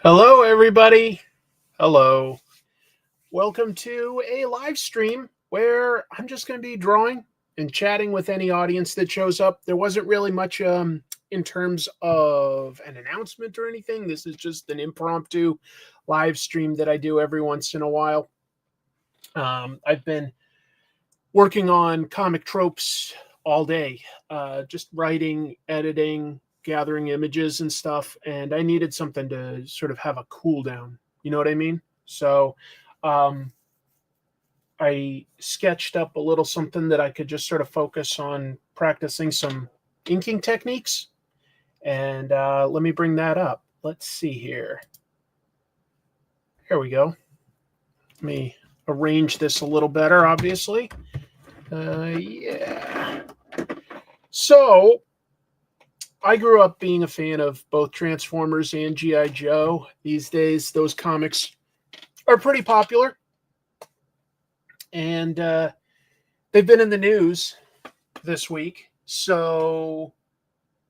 Hello, everybody. Hello. Welcome to a live stream where I'm just going to be drawing and chatting with any audience that shows up. There wasn't really much in terms of an announcement or anything. This is just an impromptu live stream that I do every once in a while. I've been working on comic tropes all day, just writing, editing, gathering images and stuff, and I needed something to sort of have a cool down. You know what I mean? So um, I sketched up a little something that I could just sort of focus on practicing some inking techniques. And let me bring that up. Let's see here. Here we go. Let me arrange this a little better, obviously. Yeah. So I grew up being a fan of both Transformers and G.I. Joe. These days, those comics are pretty popular. And they've been in the news this week. So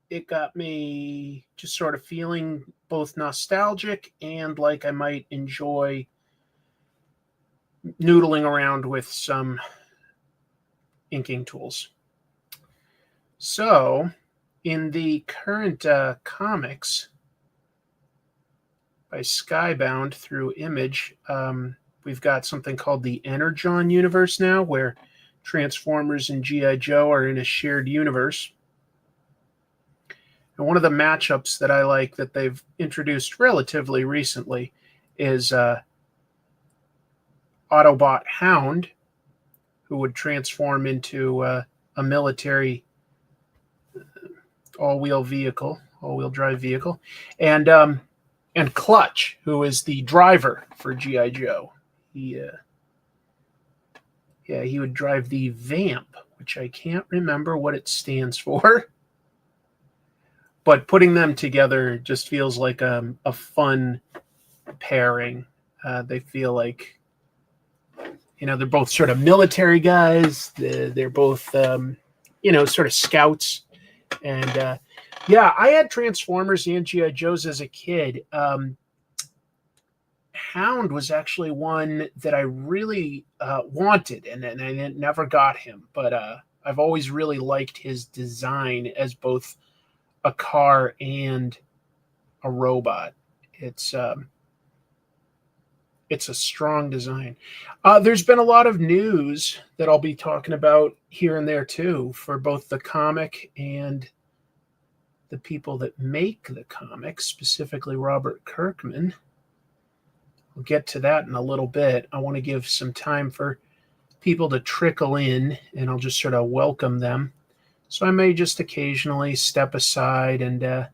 it got me just sort of feeling both nostalgic and like I might enjoy noodling around with some inking tools. So in the current comics by Skybound through Image, we've got something called the Energon universe now, where Transformers and G.I. Joe are in a shared universe. And one of the matchups that I like that they've introduced relatively recently is Autobot Hound, who would transform into a military all-wheel drive vehicle, and Clutch, who is the driver for G.I. Joe. He would drive the Vamp, which I can't remember what it stands for. But putting them together just feels like a fun pairing. They feel like, they're both sort of military guys. They're both, sort of scouts. And I had Transformers and G.I. Joes as a kid. Hound was actually one that I really wanted, and I never got him. But I've always really liked his design as both a car and a robot. It's a strong design. There's been a lot of news that I'll be talking about here and there too, for both the comic and the people that make the comic, specifically Robert Kirkman. We'll get to that in a little bit. I want to give some time for people to trickle in, and I'll just sort of welcome them. So I may just occasionally step aside and,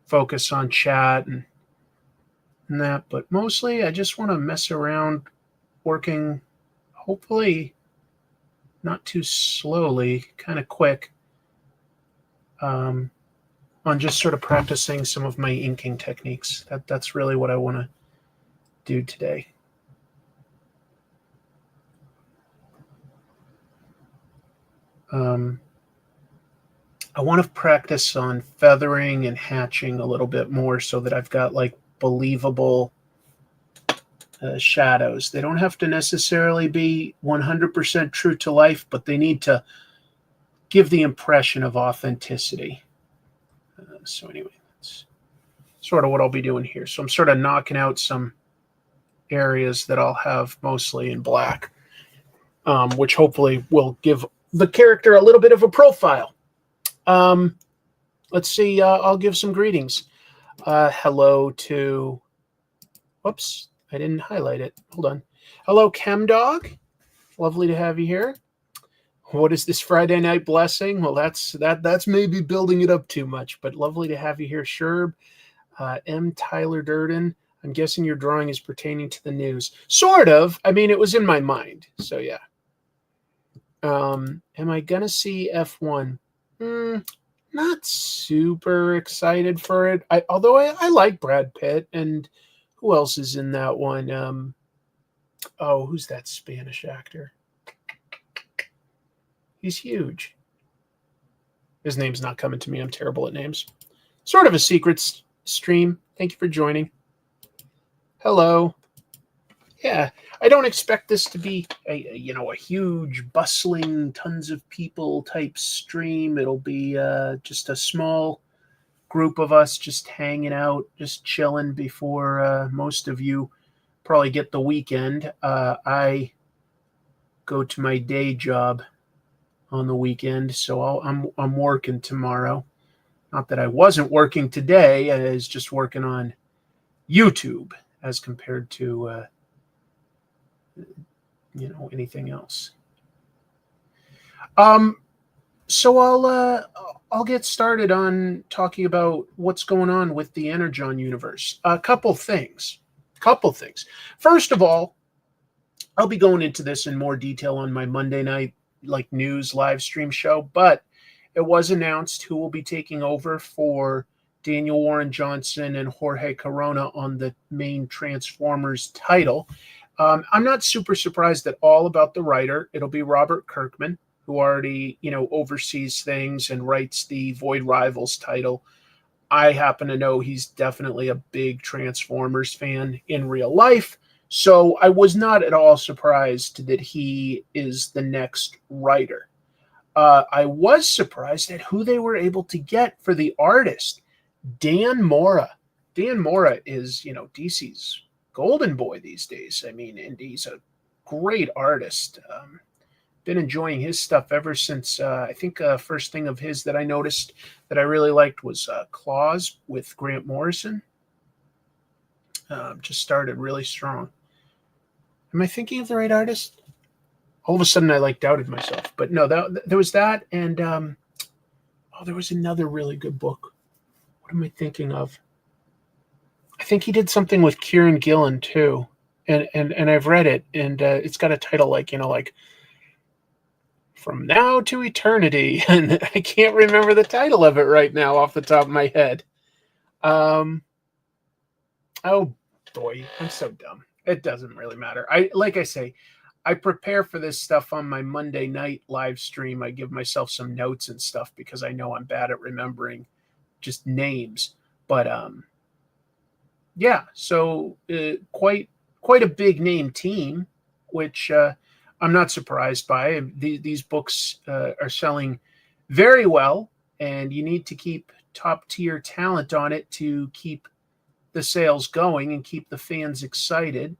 focus on chat and that. But mostly I just want to mess around working, hopefully not too slowly, kind of quick, on just sort of practicing some of my inking techniques. That's really what I want to do today. I want to practice on feathering and hatching a little bit more so that I've got like believable shadows. They don't have to necessarily be 100% true to life, but they need to give the impression of authenticity. So anyway, that's sort of what I'll be doing here. So I'm sort of knocking out some areas that I'll have mostly in black, which hopefully will give the character a little bit of a profile. Let's see. I'll give some greetings. Hello to, whoops, I didn't highlight it. Hold on. Hello, ChemDog. Lovely to have you here. What is this Friday night blessing? Well, that's maybe building it up too much, but lovely to have you here, Sherb. M. Tyler Durden. I'm guessing your drawing is pertaining to the news. Sort of. I mean, it was in my mind. So, yeah. Am I going to see F1? Not super excited for it. Although I like Brad Pitt, and who else is in that one? Who's that Spanish actor? He's huge. His name's not coming to me. I'm terrible at names. sort of a secret stream. Thank you for joining. Hello. Yeah, I don't expect this to be a huge, bustling, tons of people type stream. It'll be just a small group of us just hanging out, just chilling before most of you probably get the weekend. I go to my day job on the weekend, so I'm working tomorrow. Not that I wasn't working today; I was just working on YouTube as compared to anything else. So I'll get started on talking about what's going on with the Energon universe. A couple things. First of all, I'll be going into this in more detail on my Monday night news live stream show, but it was announced who will be taking over for Daniel Warren Johnson and Jorge Corona on the main Transformers title. I'm not super surprised at all about the writer. It'll be Robert Kirkman, who already, oversees things and writes the Void Rivals title. I happen to know he's definitely a big Transformers fan in real life, so I was not at all surprised that he is the next writer. I was surprised at who they were able to get for the artist, Dan Mora. Dan Mora is, DC's golden boy these days. I mean, and he's a great artist. Been enjoying his stuff ever since I think first thing of his that I noticed that I really liked was Claws with Grant Morrison. Just started really strong. Am I thinking of the right artist? All of a sudden I doubted myself, but no, there was that, and there was another really good book. What am I thinking of? I think he did something with Kieran Gillen too, and I've read it, and it's got a title like From Now to Eternity, and I can't remember the title of it right now off the top of my head. Oh boy, I'm so dumb. It doesn't really matter. I prepare for this stuff on my Monday night live stream. I give myself some notes and stuff because I know I'm bad at remembering just names. But yeah, so quite a big name team, which I'm not surprised by. These books are selling very well, and you need to keep top tier talent on it to keep the sales going and keep the fans excited.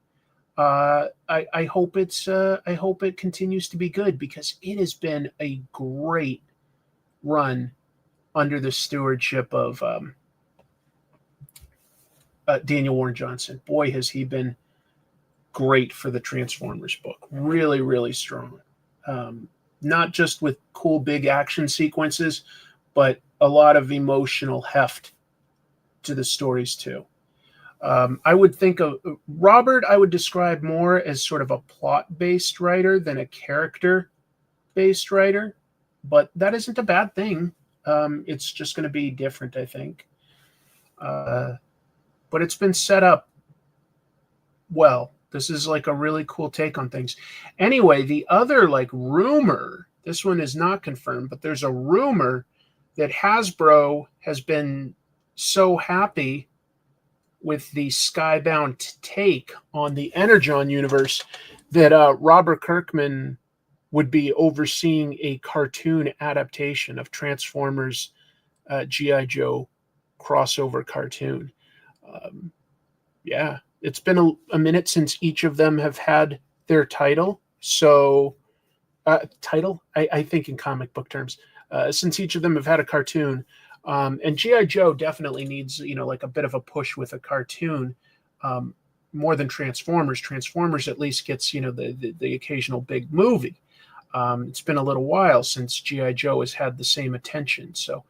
I hope it continues to be good because it has been a great run under the stewardship of Daniel Warren Johnson. Boy, has he been great for the Transformers book. Really, really strong. Not just with cool big action sequences, but a lot of emotional heft to the stories too. I would think of Robert, I would describe more as sort of a plot-based writer than a character-based writer, but that isn't a bad thing. It's just going to be different, I think. But it's been set up well. This is a really cool take on things. Anyway, the other rumor, this one is not confirmed, but there's a rumor that Hasbro has been so happy with the Skybound take on the Energon universe that Robert Kirkman would be overseeing a cartoon adaptation of Transformers G.I. Joe crossover cartoon. Yeah, it's been a minute since each of them have had their title. So, I think in comic book terms, since each of them have had a cartoon. And G.I. Joe definitely needs, a bit of a push with a cartoon, more than Transformers. Transformers at least gets, the occasional big movie. It's been a little while since G.I. Joe has had the same attention. So,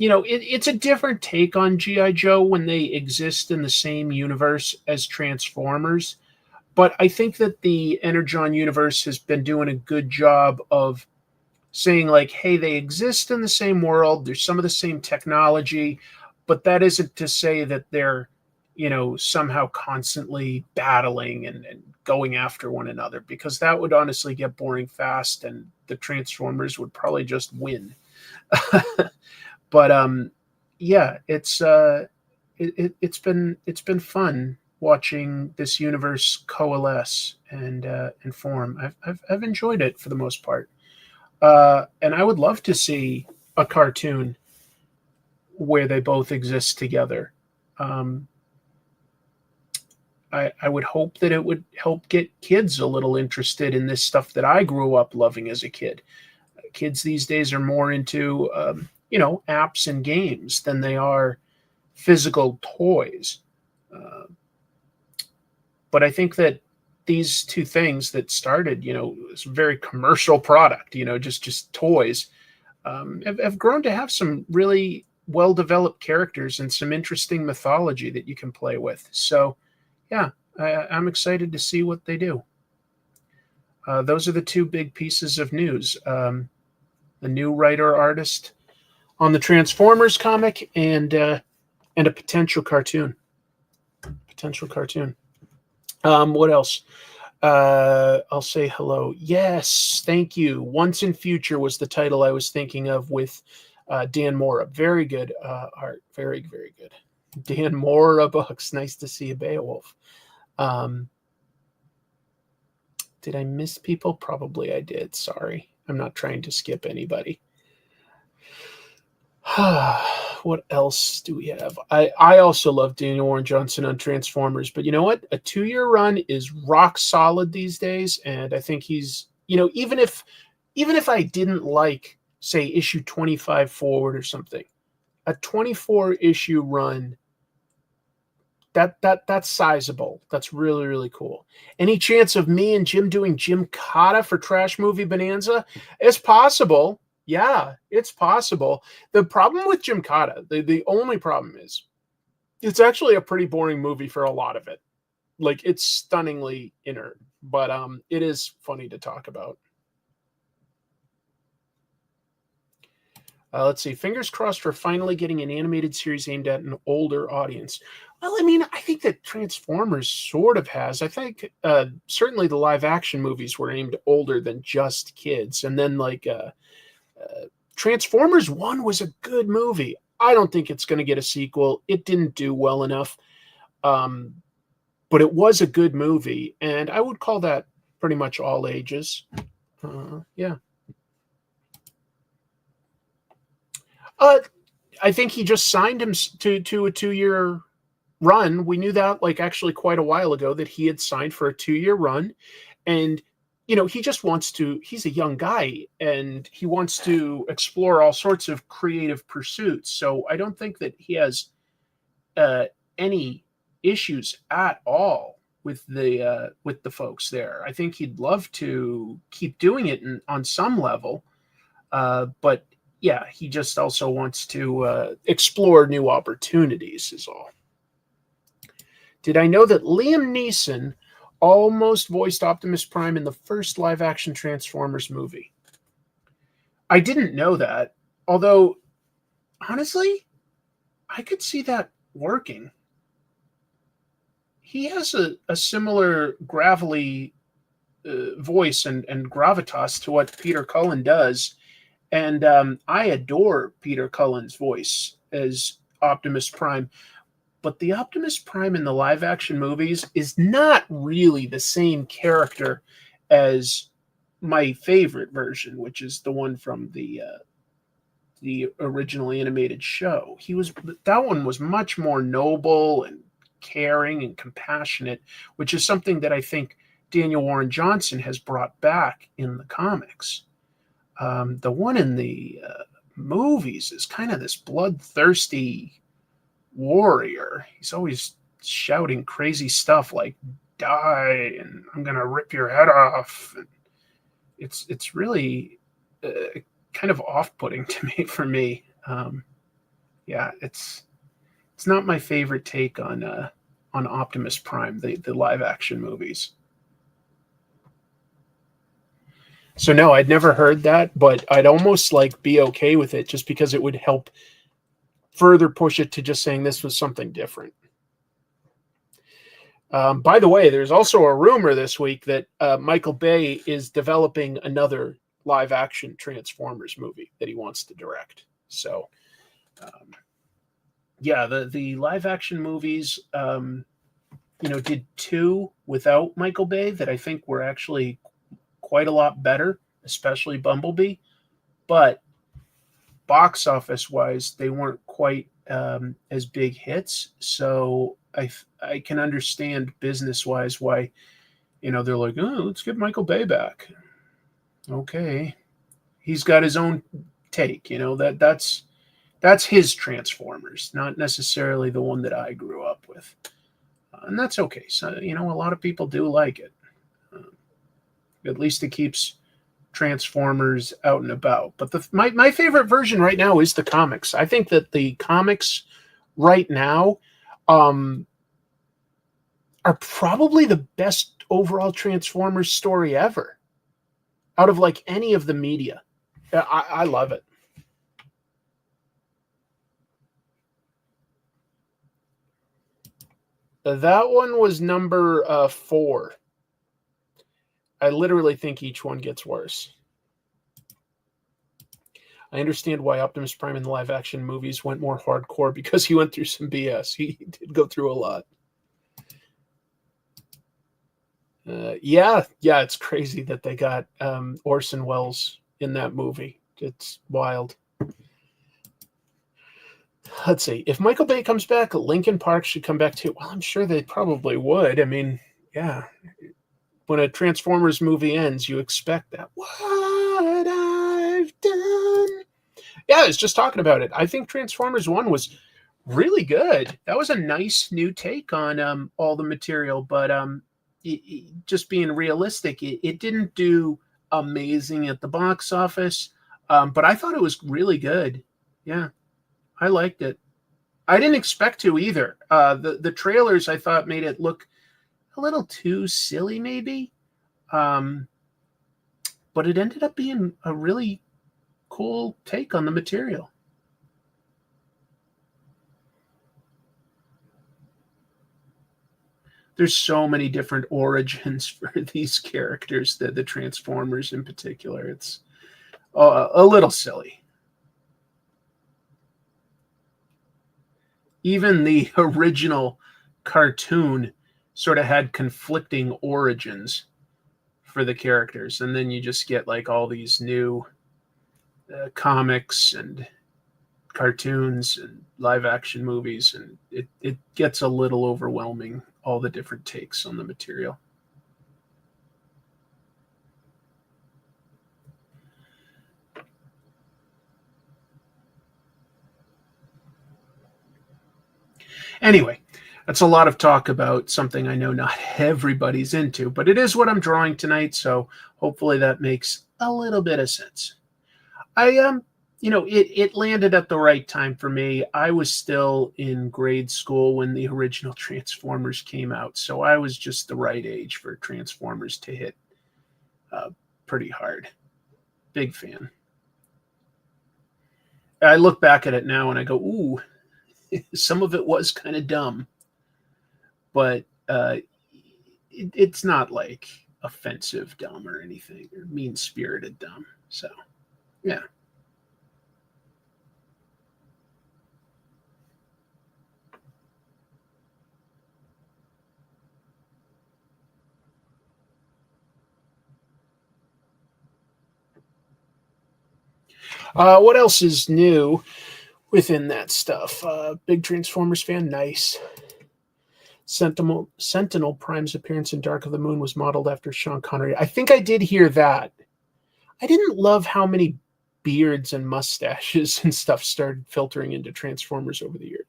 it's a different take on G.I. Joe when they exist in the same universe as Transformers. But I think that the Energon universe has been doing a good job of saying hey, they exist in the same world. There's some of the same technology, but that isn't to say that they're, somehow constantly battling and going after one another, because that would honestly get boring fast and the Transformers would probably just win. But yeah, it's been fun watching this universe coalesce and form. I've enjoyed it for the most part, and I would love to see a cartoon where they both exist together. Um, I would hope that it would help get kids a little interested in this stuff that I grew up loving as a kid. Kids these days are more into apps and games than they are physical toys. Uh, but I think that these two things that started, it's a very commercial product, just toys, have grown to have some really well developed characters and some interesting mythology that you can play with. So, yeah, I'm excited to see what they do. Those are the two big pieces of news: a new writer artist on the Transformers comic, and a potential cartoon. Potential cartoon. What else? I'll say hello. Yes, thank you. Once in Future was the title I was thinking of with Dan Mora. Very good art. Very, very good. Dan Mora books. Nice to see you, Beowulf. Did I miss people? Probably I did. Sorry. I'm not trying to skip anybody. What else do we have? I also love Daniel Warren Johnson on Transformers, but you know what? A 2-year run is rock solid these days, and I think he's, even if I didn't like, say, issue 25 forward or something, a 24 issue run, that's sizable. That's really, really cool. Any chance of me and Jim doing Jim Cotta for Trash Movie Bonanza? It's possible. Yeah, it's possible. The problem with Jim Cotta, the only problem is it's actually a pretty boring movie for a lot of it. Like, it's stunningly inert, but it is funny to talk about. Let's see. Fingers crossed for finally getting an animated series aimed at an older audience. Well, I mean, I think that Transformers sort of has. I think certainly the live action movies were aimed older than just kids. And then, like, Transformers 1 was a good movie. I don't think it's going to get a sequel. It didn't do well enough. But it was a good movie. And I would call that pretty much all ages. Yeah. I think he just signed him to a 2-year run. We knew that, like, actually quite a while ago, that he had signed for a 2-year run. And he just wants to, he's a young guy and he wants to explore all sorts of creative pursuits. So I don't think that he has any issues at all with the folks there. I think he'd love to keep doing it on some level. But yeah, he just also wants to explore new opportunities is all. Did I know that Liam Neeson almost voiced Optimus Prime in the first live-action Transformers movie? I didn't know that, although, honestly, I could see that working. He has a similar gravelly voice and gravitas to what Peter Cullen does, and I adore Peter Cullen's voice as Optimus Prime. But the Optimus Prime in the live-action movies is not really the same character as my favorite version, which is the one from the original animated show. That one was much more noble and caring and compassionate, which is something that I think Daniel Warren Johnson has brought back in the comics. The one in the movies is kind of this bloodthirsty warrior. He's always shouting crazy stuff like "die" and "I'm gonna rip your head off." And it's really kind of off-putting to me. For me, yeah, it's not my favorite take on Optimus Prime, the live-action movies. So no, I'd never heard that, but I'd almost like be okay with it just because it would help further push it to just saying this was something different. By the way, there's also a rumor this week that Michael Bay is developing another live-action Transformers movie that he wants to direct. So Yeah, the live action movies, did two without Michael Bay that I think were actually quite a lot better, especially Bumblebee. But box office wise, they weren't quite as big hits. So I can understand business wise why they're like, oh, let's get Michael Bay back. Okay, he's got his own take. That's his Transformers, not necessarily the one that I grew up with, and that's okay. So a lot of people do like it. At least it keeps Transformers out and about. But my favorite version right now is the comics. I think that the comics right now um, are probably the best overall Transformers story ever out of like any of the media. I love it. That one was number 4. I literally think each one gets worse. I understand why Optimus Prime in the live action movies went more hardcore because he went through some BS. He did go through a lot. Yeah, it's crazy that they got Orson Welles in that movie. It's wild. Let's see. If Michael Bay comes back, Linkin Park should come back too. Well, I'm sure they probably would. I mean, yeah. When a Transformers movie ends, you expect that. What I've done. Yeah, I was just talking about it. I think Transformers 1 was really good. That was a nice new take on all the material, but just being realistic, it didn't do amazing at the box office, but I thought it was really good. Yeah, I liked it. I didn't expect to either. The trailers I thought made it look a little too silly, maybe, um, but it ended up being a really cool take on the material. There's so many different origins for these characters, the Transformers in particular. It's a little silly. Even the original cartoon sort of had conflicting origins for the characters, and then you just get like all these new comics and cartoons and live action movies, and it gets a little overwhelming, all the different takes on the material. Anyway, that's a lot of talk about something I know not everybody's into, but it is what I'm drawing tonight, so hopefully that makes a little bit of sense. I it landed at the right time for me. I was still in grade school when the original Transformers came out, so I was just the right age for Transformers to hit uh, pretty hard. Big fan. I look back at it now and I go, ooh, some of it was kind of dumb, but it's not like offensive dumb or anything or mean spirited dumb. So, yeah. What else is new within that stuff? Big Transformers fan, nice. Sentinel Prime's appearance in Dark of the Moon was modeled after Sean Connery. I think I did hear that. I didn't love how many beards and mustaches and stuff started filtering into Transformers over the years.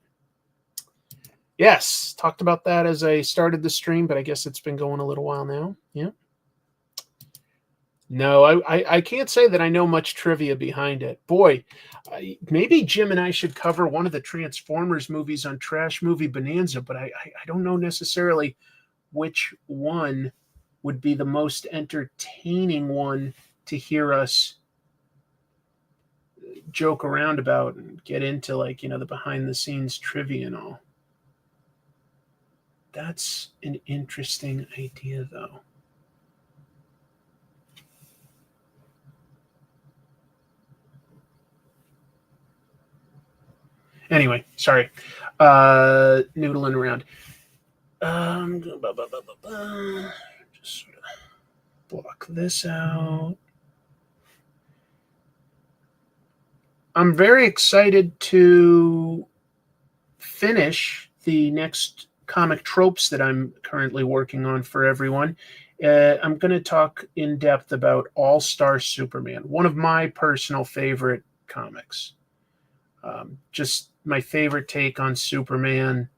Yes, talked about that as I started the stream, but I guess it's been going a little while now. Yeah. No, I can't say that I know much trivia behind it. Boy, maybe Jim and I should cover one of the Transformers movies on Trash Movie Bonanza, but I don't know necessarily which one would be the most entertaining one to hear us joke around about and get into, like, the behind the scenes trivia and all. That's an interesting idea, though. Anyway, sorry. Noodling around. Just sort of block this out. I'm very excited to finish the next comic tropes that I'm currently working on for everyone. I'm going to talk in depth about All-Star Superman, one of my personal favorite comics. Just my favorite take on Superman.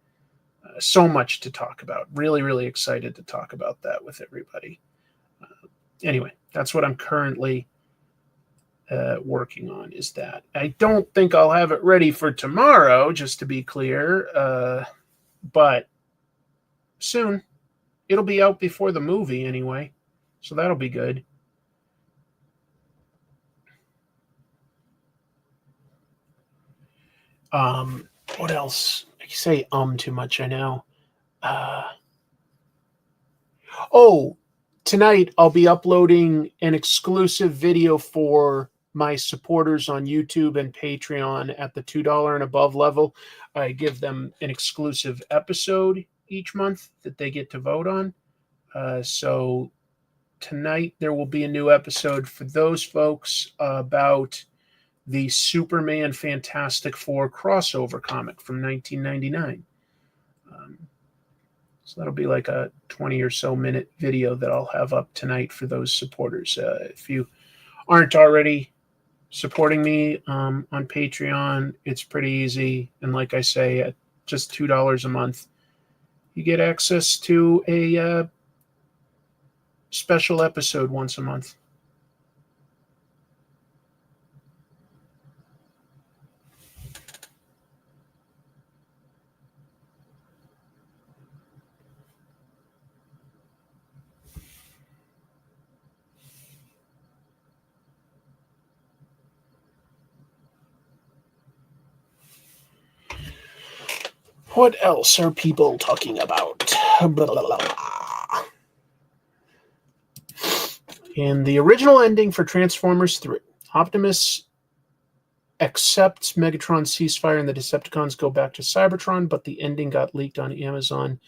So much to talk about. Really, really excited to talk about that with everybody. Anyway, that's what I'm currently working on, is that. I don't think I'll have it ready for tomorrow, just to be clear, but soon. It'll be out before the movie anyway, so that'll be good. What else? I say too much, I know. Oh, tonight I'll be uploading an exclusive video for my supporters on YouTube and Patreon at the $2 and above level. I give them an exclusive episode each month that they get to vote on. So tonight there will be a new episode for those folks about the Superman Fantastic Four crossover comic from 1999. So that'll be like a 20 or so minute video that I'll have up tonight for those supporters. If you aren't already supporting me on Patreon, it's pretty easy. And like I say, at just $2 a month, you get access to a special episode once a month. What else are people talking about? Blah, blah, blah. In the original ending for Transformers 3, Optimus accepts Megatron's ceasefire and the Decepticons go back to Cybertron, but the ending got leaked on Amazon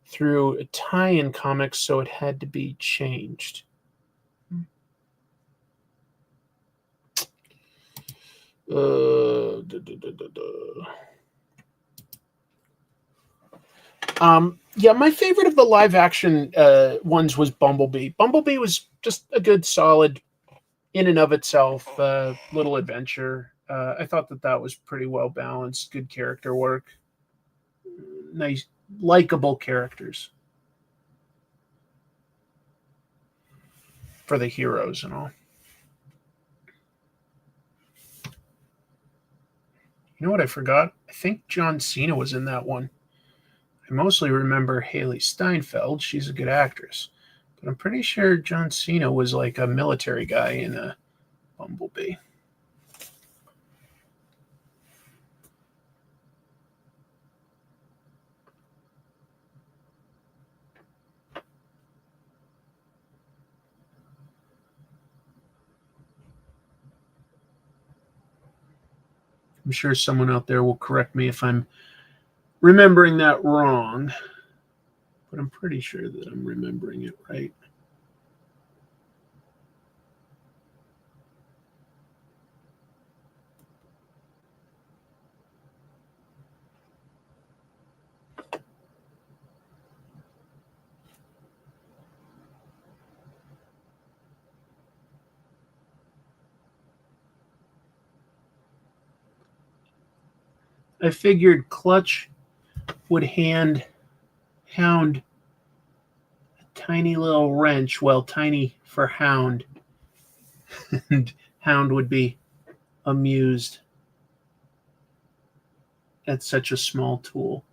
through a tie-in comic, so it had to be changed. Yeah, my favorite of the live action ones was Bumblebee. Bumblebee was just a good, solid, in and of itself, little adventure. I thought that was pretty well balanced, good character work, nice, likable characters for the heroes and all. You know what I forgot? I think John Cena was in that one. I mostly remember Haley Steinfeld. She's a good actress. But I'm pretty sure John Cena was like a military guy in a Bumblebee. I'm sure someone out there will correct me if I'm remembering that wrong, but I'm pretty sure that I'm remembering it right. I figured Clutch would hand Hound a tiny little wrench, well, tiny for Hound, and Hound would be amused at such a small tool.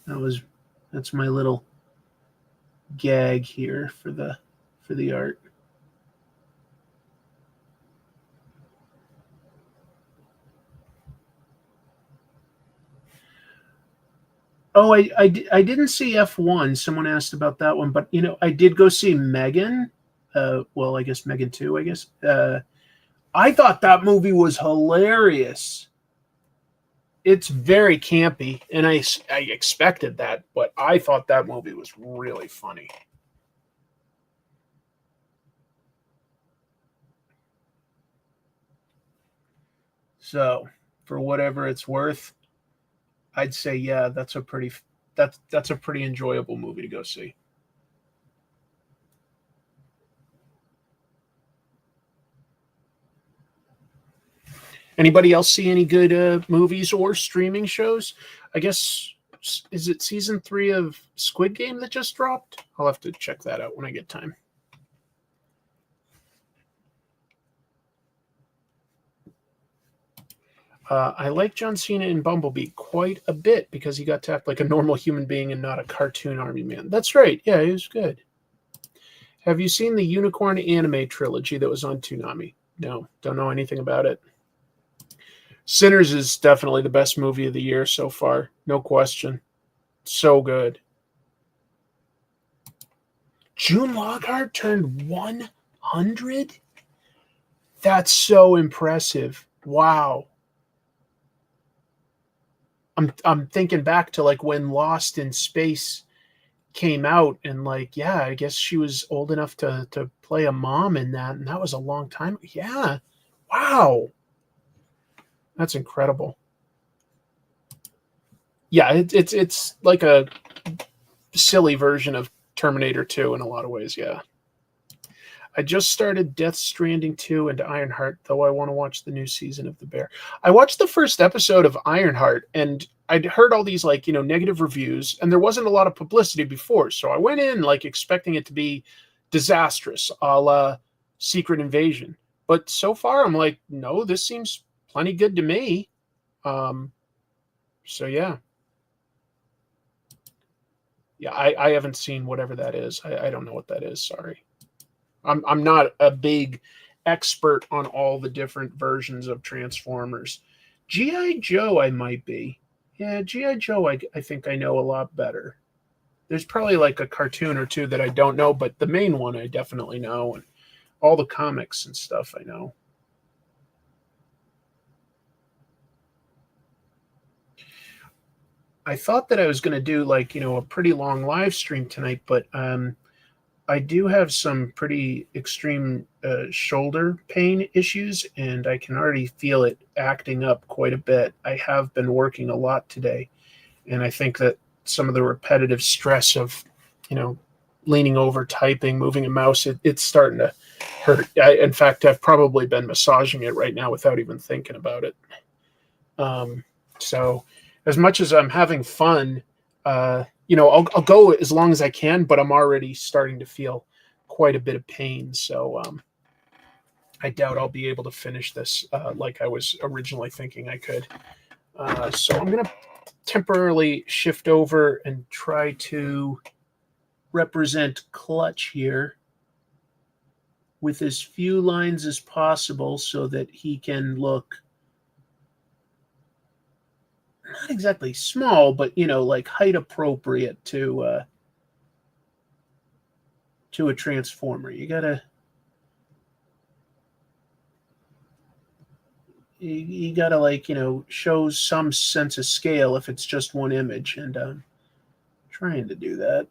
That's my little gag here for the art. Oh, I didn't see F1. Someone asked about that one, but I did go see Megan. Well, I guess Megan 2, I guess. I thought that movie was hilarious. It's very campy, and I expected that, but I thought that movie was really funny. So, for whatever it's worth, I'd say yeah, that's a pretty enjoyable movie to go see. Anybody else see any good movies or streaming shows? I guess is it season 3 of Squid Game that just dropped? I'll have to check that out when I get time. I like John Cena in Bumblebee quite a bit because he got to act like a normal human being and not a cartoon army man. That's right. Yeah, he was good. Have you seen the Unicorn anime trilogy that was on Toonami? No, don't know anything about it. Sinners is definitely the best movie of the year so far. No question. So good. June Lockhart turned 100? That's so impressive. Wow. I'm thinking back to like when Lost in Space came out and like yeah, I guess she was old enough to play a mom in that and that was a long time. Yeah. Wow. That's incredible. Yeah, it's like a silly version of Terminator 2 in a lot of ways, yeah. I just started Death Stranding 2 and Ironheart, though I want to watch the new season of The Bear. I watched the first episode of Ironheart and I'd heard all these like, negative reviews and there wasn't a lot of publicity before. So I went in like expecting it to be disastrous, a la Secret Invasion. But so far I'm like, no, this seems plenty good to me. Um, so yeah. Yeah, I haven't seen whatever that is. I don't know what that is, sorry. I'm not a big expert on all the different versions of Transformers. GI Joe I might be. Yeah, GI Joe I think I know a lot better. There's probably like a cartoon or two that I don't know, but the main one I definitely know and all the comics and stuff I know. I thought that I was going to do like, a pretty long live stream tonight, but I do have some pretty extreme shoulder pain issues, and I can already feel it acting up quite a bit. I have been working a lot today, and I think that some of the repetitive stress of, you know, leaning over, typing, moving a mouse, it's starting to hurt. In fact, I've probably been massaging it right now without even thinking about it. Um, so, as much as I'm having fun, I'll go as long as I can, but I'm already starting to feel quite a bit of pain. So, I doubt I'll be able to finish this like I was originally thinking I could. So, I'm going to temporarily shift over and try to represent Clutch here with as few lines as possible so that he can look not exactly small, but like height appropriate to a transformer. You gotta like show some sense of scale if it's just one image, and trying to do that.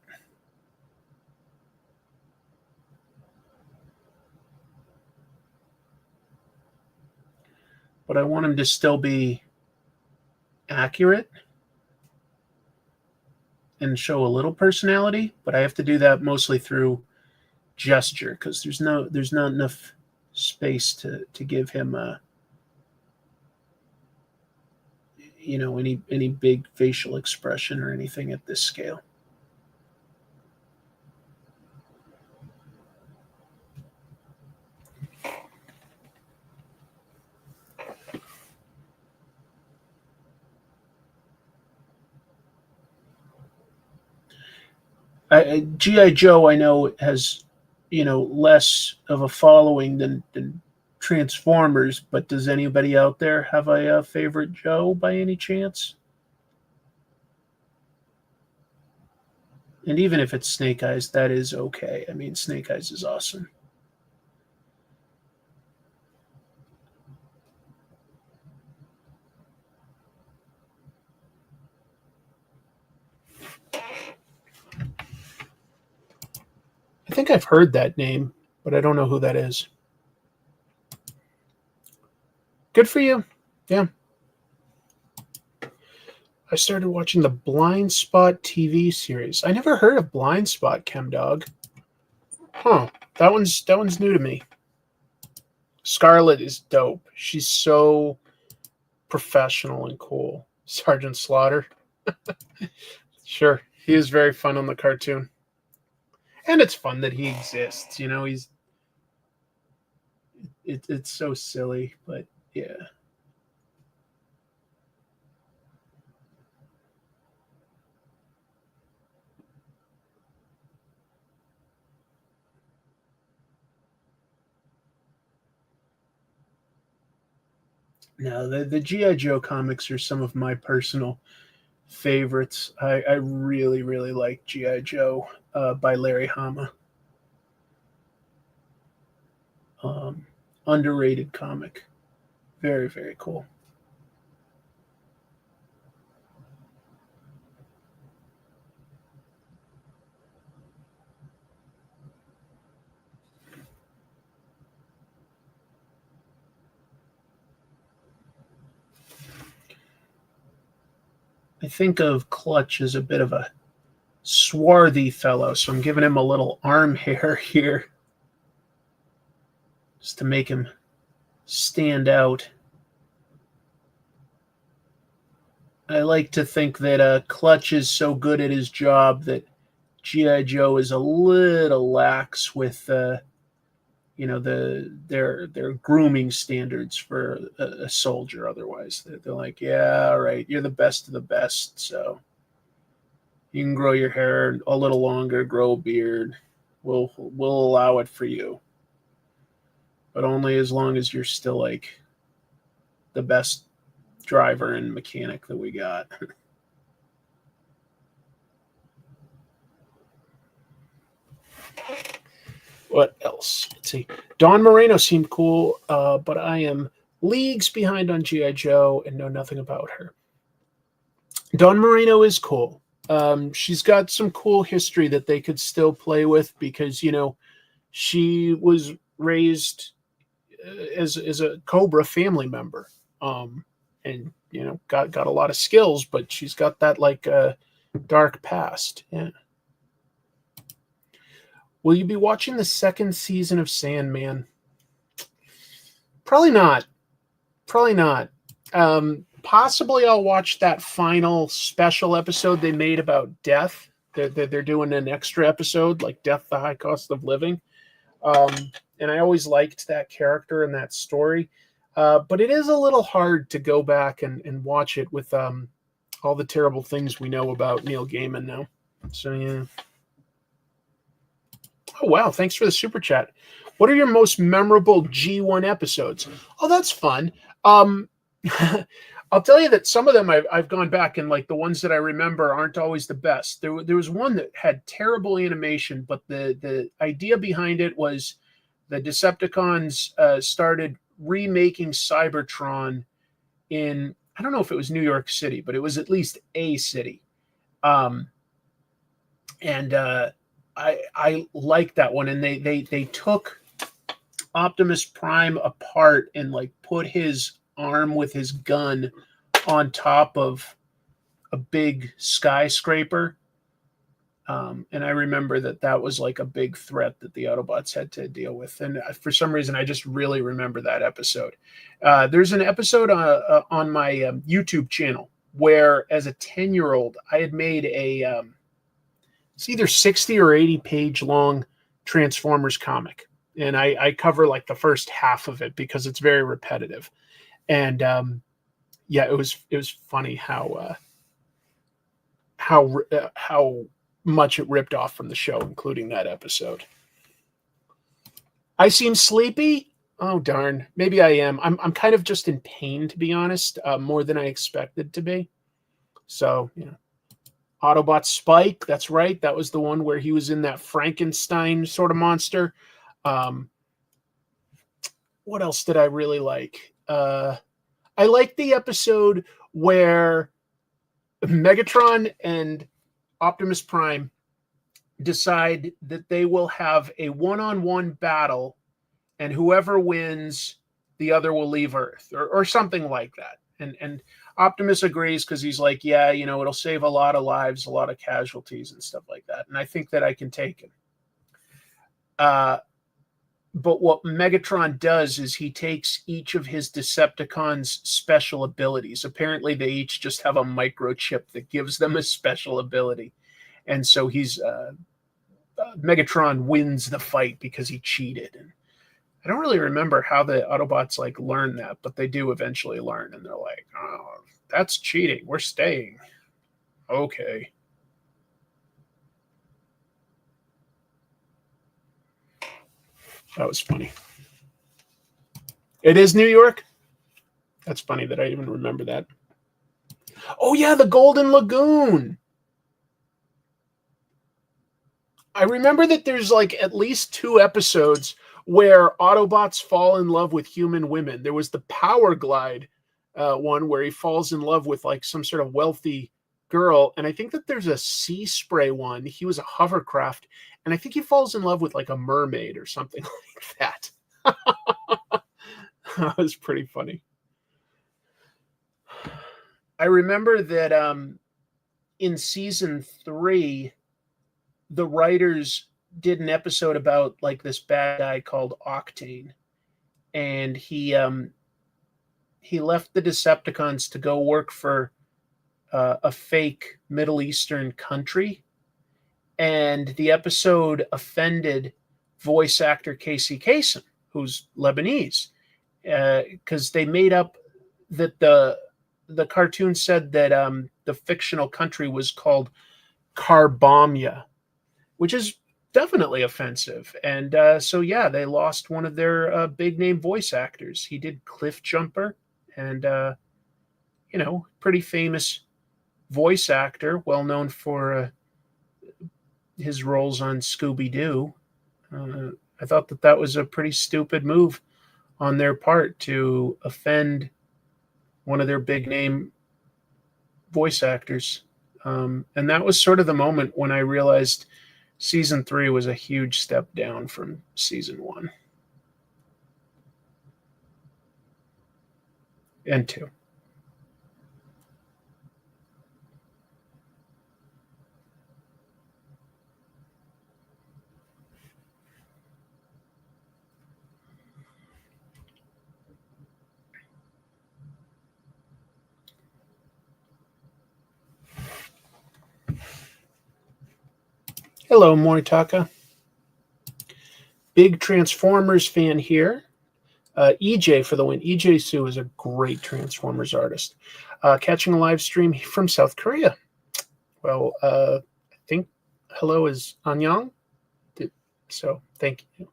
But I want him to still be accurate and show a little personality, but I have to do that mostly through gesture because there's not enough space to give him any big facial expression or anything at this scale. GI Joe I know has less of a following than Transformers, but does anybody out there have a favorite Joe by any chance? And even if it's Snake Eyes, that is okay. I mean, Snake Eyes is awesome. I think I've heard that name, but I don't know who that is. Good for you. Yeah. I started watching the Blind Spot TV series. I never heard of Blind Spot, ChemDog. Huh. That one's new to me. Scarlett is dope. She's so professional and cool. Sergeant Slaughter. Sure. He is very fun on the cartoon. And it's fun that he exists. You know, it's so silly, but yeah. No, the G.I. Joe comics are some of my personal favorites. I really, really like G.I. Joe by Larry Hama. Um, Underrated comic. Very, very cool. I think of Clutch as a bit of a swarthy fellow, so I'm giving him a little arm hair here just to make him stand out. I like to think that Clutch is so good at his job that GI Joe is a little lax with their grooming standards for a soldier. Otherwise, they're like, yeah, all right, you're the best of the best, so you can grow your hair a little longer, grow a beard. We'll allow it for you, but only as long as you're still like the best driver and mechanic that we got. What else? Let's see. Dawn Moreno seemed cool, but I am leagues behind on G.I. Joe and know nothing about her. Dawn Moreno is cool. She's got some cool history that they could still play with because, she was raised as a Cobra family member. And got a lot of skills, but she's got that like dark past. Yeah. Will you be watching the second season of Sandman? Probably not. Probably not. Possibly I'll watch that final special episode they made about death. They're doing an extra episode, like Death, the High Cost of Living. And I always liked that character and that story. But it is a little hard to go back and watch it with all the terrible things we know about Neil Gaiman now. So, yeah. Oh, wow. Thanks for the super chat. What are your most memorable G1 episodes? Oh, that's fun. I'll tell you that some of them I've gone back and like the ones that I remember aren't always the best. There was one that had terrible animation, but the idea behind it was the Decepticons started remaking Cybertron in, I don't know if it was New York City, but it was at least a city. And I like that one. And they took Optimus Prime apart and like put his arm with his gun on top of a big skyscraper. And I remember that was like a big threat that the Autobots had to deal with. And for some reason, I just really remember that episode. There's an episode on my YouTube channel where, as a 10-year-old, I had made it's either 60 or 80 page long Transformers comic. And I cover like the first half of it because it's very repetitive. And yeah, it was funny how much it ripped off from the show, including that episode. I seem sleepy. Oh darn, maybe I am. I'm kind of just in pain, to be honest, more than I expected to be. So Autobot Spike. That's right. That was the one where he was in that Frankenstein sort of monster. What else did I really like? I liked the episode where Megatron and Optimus Prime decide that they will have a one-on-one battle, and whoever wins, the other will leave Earth, or something like that. And Optimus agrees because he's like, yeah, it'll save a lot of lives, a lot of casualties and stuff like that. And I think that I can take it. But what Megatron does is he takes each of his Decepticons' special abilities. Apparently, they each just have a microchip that gives them a special ability. And so Megatron wins the fight because he cheated. And I don't really remember how the Autobots learn that, but they do eventually learn, and they're like, "Oh, that's cheating. We're staying." Okay. That was funny. It is New York? That's funny that I even remember that. Oh yeah, the Golden Lagoon. I remember that there's at least 2 episodes where Autobots fall in love with human women. There was the Power Glide one where he falls in love with some sort of wealthy girl, and I think that there's a Sea Spray one. He was a hovercraft, and I think he falls in love with a mermaid or something like that. That was pretty funny. I remember that in season 3, the writers did an episode about this bad guy called Octane, and he left the Decepticons to go work for a fake Middle Eastern country, and the episode offended voice actor Casey Kasem, who's Lebanese, because they made up that the cartoon said that the fictional country was called Carbomia, which is definitely offensive. And so, yeah, they lost one of their big name voice actors. He did Cliff Jumper, and, pretty famous voice actor, well known for his roles on Scooby-Doo. I thought that was a pretty stupid move on their part to offend one of their big name voice actors. And that was sort of the moment when I realized season 3 was a huge step down from season 1 and 2. Hello, Moritaka. Big Transformers fan here. EJ for the win. EJ Sue is a great Transformers artist. Catching a live stream from South Korea. Well, I think hello is Anyang. So thank you.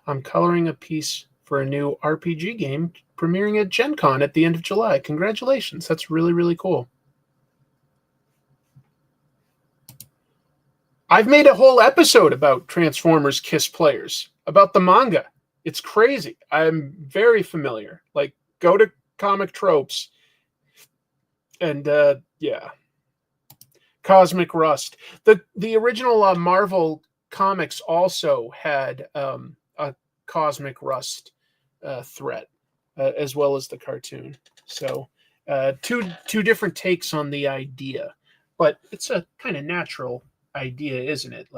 I'm coloring a piece for a new RPG game premiering at Gen Con at the end of July. Congratulations. That's really, really cool. I've made a whole episode about Transformers Kiss players, about the manga. It's crazy. I'm very familiar. Go to Comic Tropes. And, yeah. Cosmic Rust. The original Marvel comics also had a Cosmic Rust threat, as well as the cartoon. So two different takes on the idea. But it's a kind of natural idea, isn't it?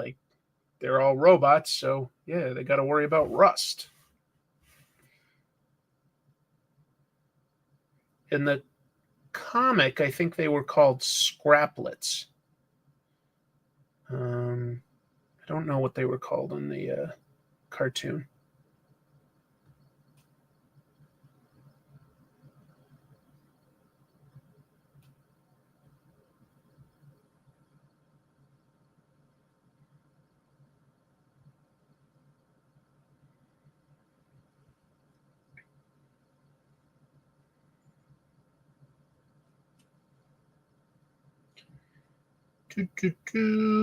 They're all robots, so yeah, they got to worry about rust. In the comic, I think they were called scraplets. I don't know what they were called in the cartoon.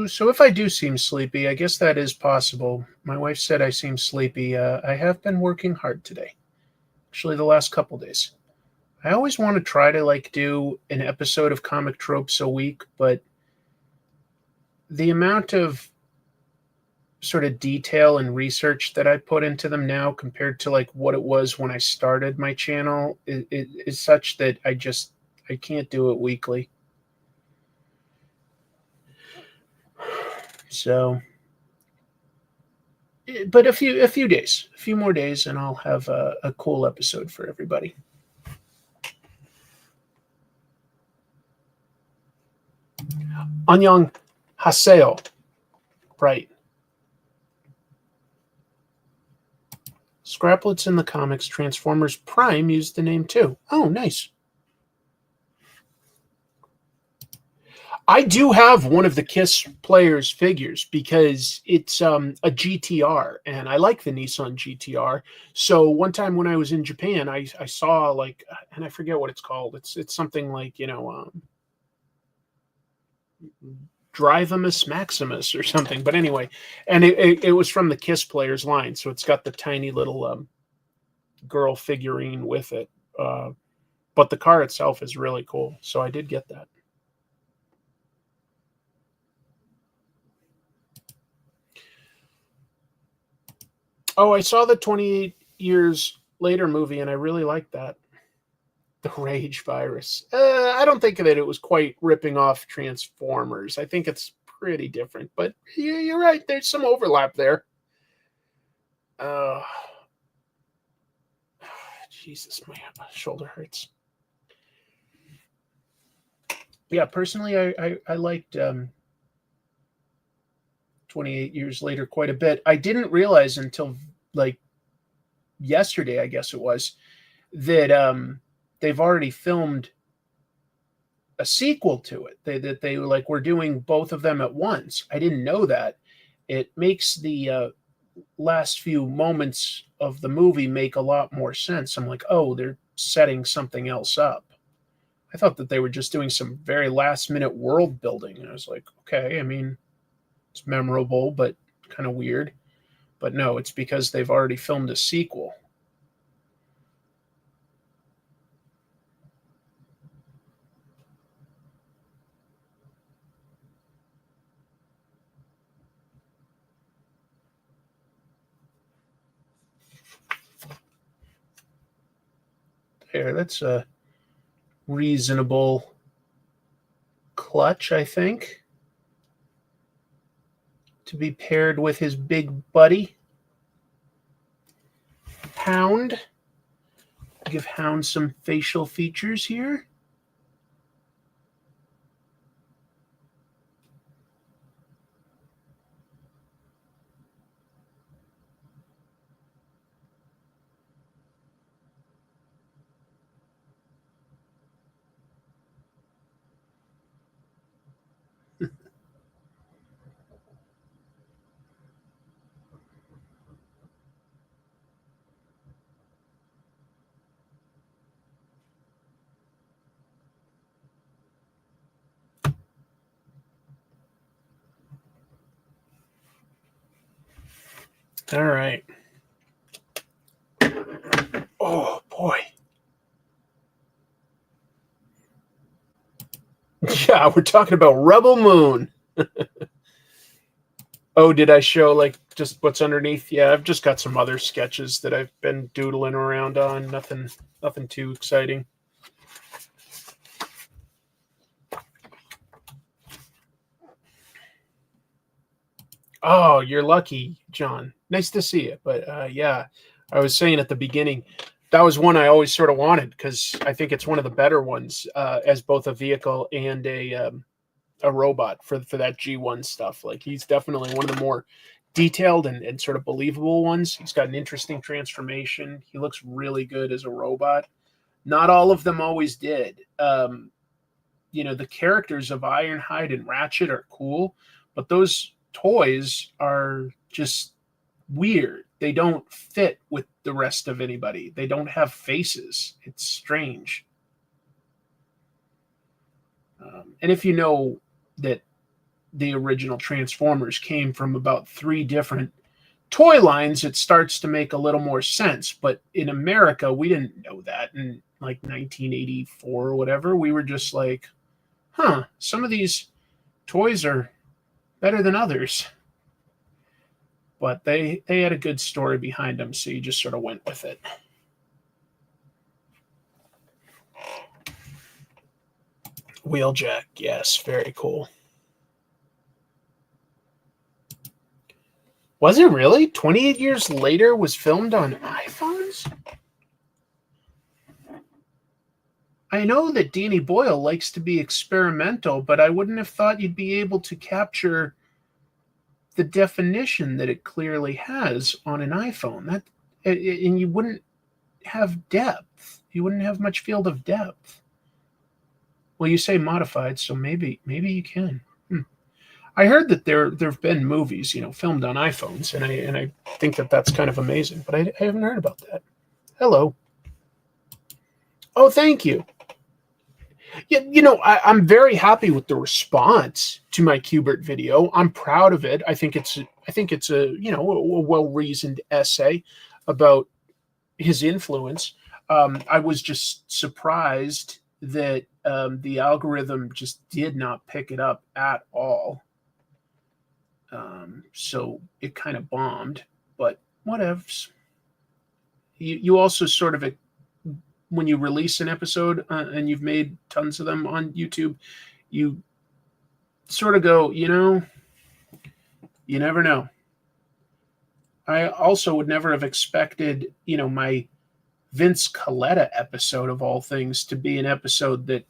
So if I do seem sleepy, I guess that is possible. My wife said I seem sleepy. I have been working hard today. Actually, the last couple days. I always want to try to do an episode of Comic Tropes a week, but the amount of sort of detail and research that I put into them now compared to like what it was when I started my channel is such that I can't do it weekly. So, but a few more days, and I'll have a cool episode for everybody. Anyang Haseo, right? Scraplets in the comics Transformers Prime used the name too. Oh, nice. I do have one of the Kiss players figures because it's a GTR, and I like the Nissan GTR. So one time when I was in Japan, I saw like, and I forget what it's called. It's something like Drivamus Maximus or something. But anyway, and it was from the Kiss players line, so it's got the tiny little girl figurine with it. But the car itself is really cool, so I did get that. Oh, I saw the 28 Years Later movie, and I really liked that. The Rage Virus. I don't think that it was quite ripping off Transformers. I think it's pretty different, but yeah, you're right. There's some overlap there. Jesus, my shoulder hurts. Yeah, personally, I liked 28 Years Later quite a bit. I didn't realize until like yesterday, I guess it was, that they've already filmed a sequel to it. They like were doing both of them at once. I didn't know that. It makes the last few moments of the movie make a lot more sense. I'm like, oh, they're setting something else up. I thought that they were just doing some very last minute world building. And I was like, okay, I mean, it's memorable, but kind of weird. But no, it's because they've already filmed a sequel. There, that's a reasonable clutch, I think, to be paired with his big buddy, Hound. Give Hound some facial features here. All right. Oh, boy. Yeah, we're talking about Rebel Moon. Oh, did I show like just what's underneath? Yeah, I've just got some other sketches that I've been doodling around on. Nothing too exciting. Oh, you're lucky, John. Nice to see you. But yeah, I was saying at the beginning, that was one I always sort of wanted because I think it's one of the better ones as both a vehicle and a robot for that G1 stuff. Like he's definitely one of the more detailed and sort of believable ones. He's got an interesting transformation. He looks really good as a robot. Not all of them always did. The characters of Ironhide and Ratchet are cool, but those toys are just weird. They don't fit with the rest of anybody. They don't have faces. It's strange. And if you know that the original Transformers came from about 3 different toy lines, it starts to make a little more sense. But in America, we didn't know that in like 1984 or whatever. We were just like, some of these toys are better than others. but they had a good story behind them, so you just sort of went with it. Wheeljack, yes, very cool. Was it really? 28 years later was filmed on iPhones? I know that Danny Boyle likes to be experimental, but I wouldn't have thought you'd be able to capture the definition that it clearly has on an iPhone. And you wouldn't have depth. You wouldn't have much field of depth. Well, you say modified, so maybe you can. I heard that there've been movies, filmed on iPhones, and I think that that's kind of amazing. But I haven't heard about that. Hello. Oh, thank you. Yeah, I'm very happy with the response to my Qbert video. I'm proud of it. I think it's a a well-reasoned essay about his influence. I was just surprised that the algorithm just did not pick it up at all. So it kind of bombed, but whatevs. You also sort of, when you release an episode and you've made tons of them on YouTube, you sort of go, you never know. I also would never have expected, my Vince Coletta episode of all things to be an episode that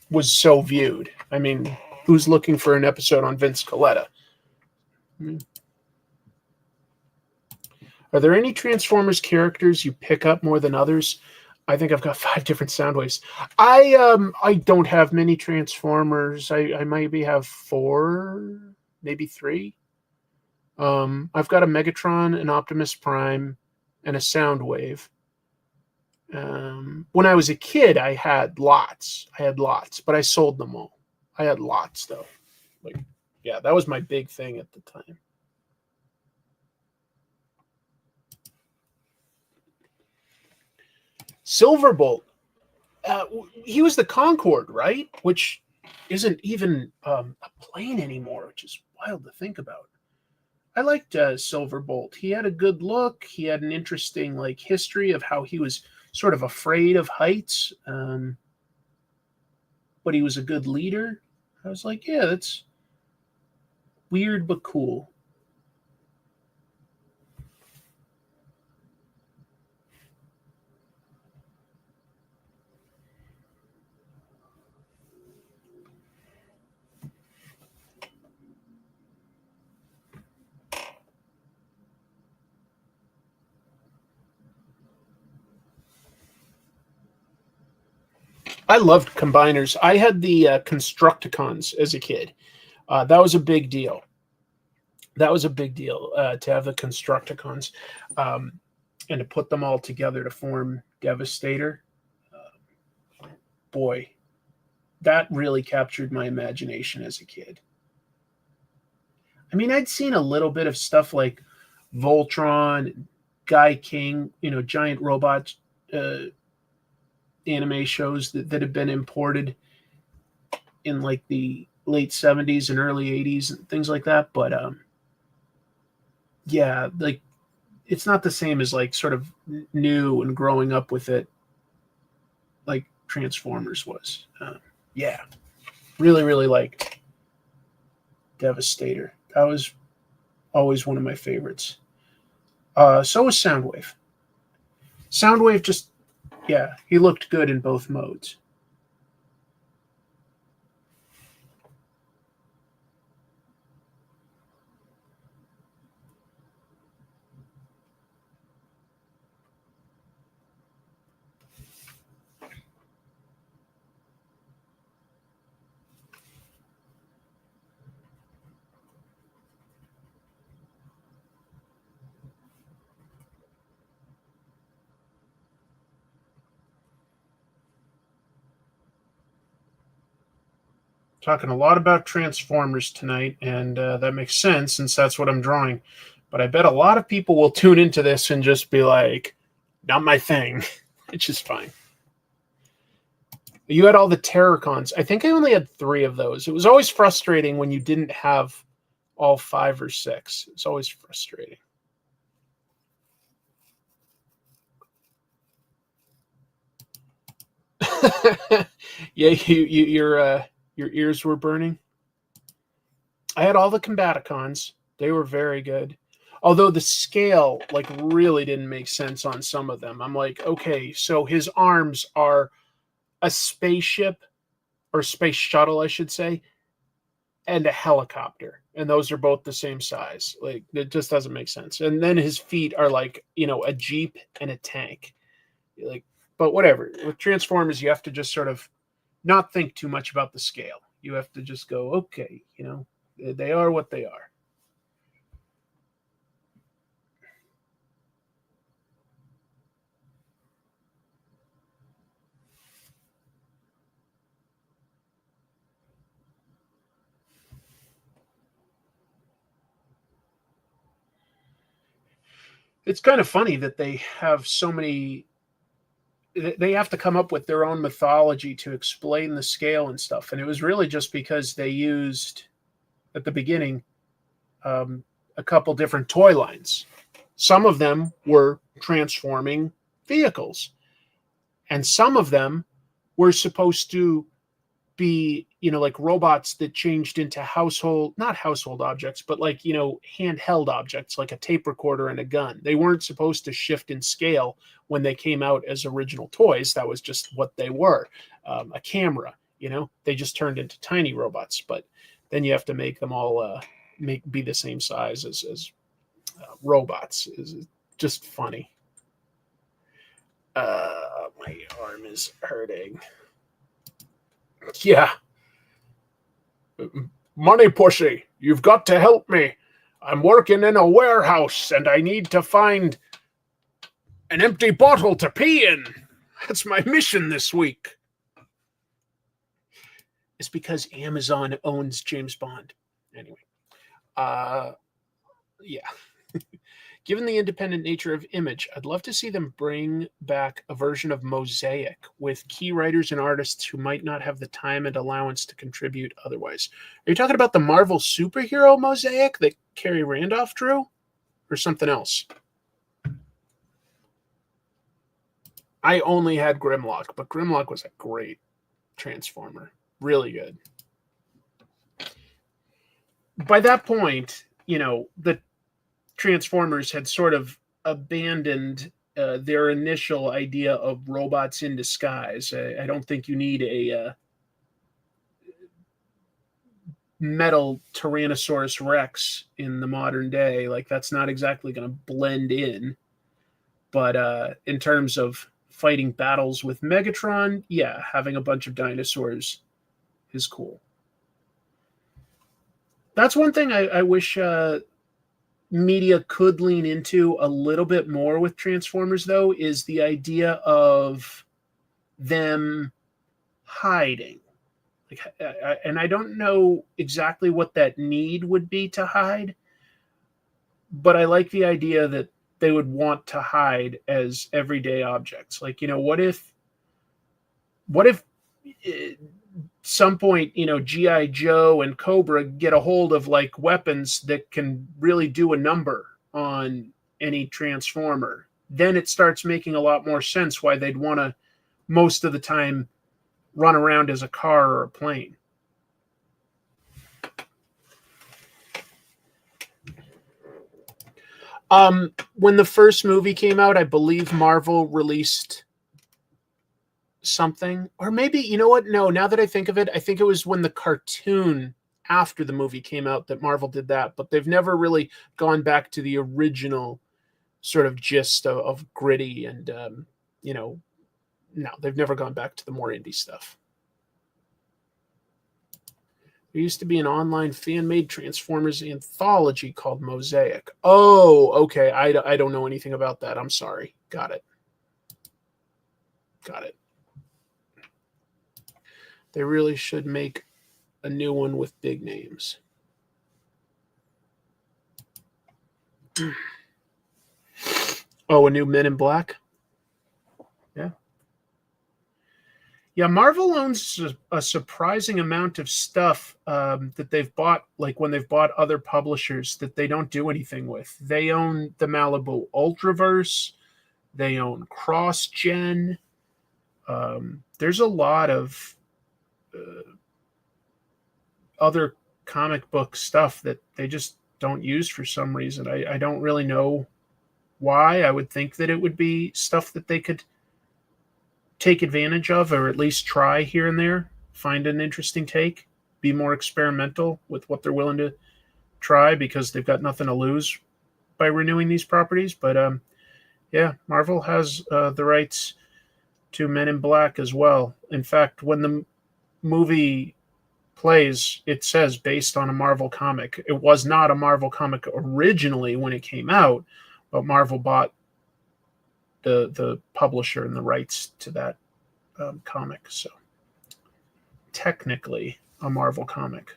was so viewed. I mean, who's looking for an episode on Vince Coletta? Are there any Transformers characters you pick up more than others? I think I've got 5 different sound waves. I don't have many Transformers. I maybe have 4, maybe 3. I've got a Megatron, an Optimus Prime, and a Soundwave. When I was a kid, I had lots, but I sold them all. I had lots though. Yeah, that was my big thing at the time. Silverbolt. He was the Concorde, right? Which isn't even a plane anymore, which is wild to think about. I liked Silverbolt. He had a good look. He had an interesting history of how he was sort of afraid of heights, but he was a good leader. I was like, yeah, that's weird but cool. I loved combiners. I had the Constructicons as a kid. That was a big deal. To have the Constructicons and to put them all together to form Devastator. Boy, that really captured my imagination as a kid. I mean, I'd seen a little bit of stuff like Voltron, Guy King, giant robot anime shows that had been imported in the late 70s and early 80s and things like that. But yeah, it's not the same as sort of new and growing up with it like Transformers was. Yeah, really liked Devastator. That was always one of my favorites. So was Soundwave. Soundwave just, yeah, he looked good in both modes. Talking a lot about Transformers tonight, and that makes sense since that's what I'm drawing. But I bet a lot of people will tune into this and just be like, not my thing, which is fine. You had all the Terracons. I think I only had 3 of those. It was always frustrating when you didn't have all 5 or 6. It's always frustrating. Yeah, your ears were burning. I had all the Combaticons. They were very good. Although the scale like really didn't make sense on some of them. I'm like, okay, so his arms are a spaceship or space shuttle, I should say, and a helicopter, and those are both the same size. Like it just doesn't make sense. And then his feet are like a jeep and a tank. Like, but whatever. With Transformers, you have to just sort of not think too much about the scale. You have to just go, okay, they are what they are. It's kind of funny that they have so many. They have to come up with their own mythology to explain the scale and stuff. And it was really just because they used at the beginning a couple different toy lines. Some of them were transforming vehicles, and some of them were supposed to be like robots that changed into not household objects, but like handheld objects like a tape recorder and a gun. They weren't supposed to shift in scale when they came out as original toys. That was just what they were. A camera, they just turned into tiny robots. But then you have to make them all be the same size as robots. Is just funny. My arm is hurting. Yeah. Money Pushy, you've got to help me. I'm working in a warehouse and I need to find an empty bottle to pee in. That's my mission this week. It's because Amazon owns James Bond. Anyway. Yeah. Given the independent nature of Image, I'd love to see them bring back a version of Mosaic with key writers and artists who might not have the time and allowance to contribute otherwise. Are you talking about the Marvel superhero Mosaic that Carrie Randolph drew? Or something else? I only had Grimlock, but Grimlock was a great Transformer. Really good. By that point, the Transformers had sort of abandoned their initial idea of robots in disguise. I don't think you need a metal Tyrannosaurus Rex in the modern day. Like that's not exactly going to blend in. But in terms of fighting battles with Megatron, yeah, having a bunch of dinosaurs is cool. That's one thing I wish media could lean into a little bit more with Transformers, though, is the idea of them hiding. And I don't know exactly what that need would be to hide, but I like the idea that they would want to hide as everyday objects. Like, what if some point, GI Joe and Cobra get a hold of like weapons that can really do a number on any Transformer? Then it starts making a lot more sense why they'd want to most of the time run around as a car or a plane. When the first movie came out, I believe Marvel released something, or maybe, you know what? No, now that I think of it, I think it was when the cartoon after the movie came out that Marvel did that, but they've never really gone back to the original sort of gist of Gritty and, no, they've never gone back to the more indie stuff. There used to be an online fan-made Transformers anthology called Mosaic. Oh, okay. I don't know anything about that. I'm sorry. Got it. They really should make a new one with big names. Oh, a new Men in Black? Yeah. Yeah, Marvel owns a surprising amount of stuff that they've bought, like when they've bought other publishers that they don't do anything with. They own the Malibu Ultraverse. They own CrossGen. there's a lot of other comic book stuff that they just don't use for some reason. I don't really know why. I would think that it would be stuff that they could take advantage of, or at least try here and there, find an interesting take, be more experimental with what they're willing to try because they've got nothing to lose by renewing these properties. But yeah, Marvel has the rights to Men in Black as well. In fact, when the movie plays, it says based on a Marvel comic. It was not a Marvel comic originally when it came out, but Marvel bought the publisher and the rights to that comic. So technically a Marvel comic.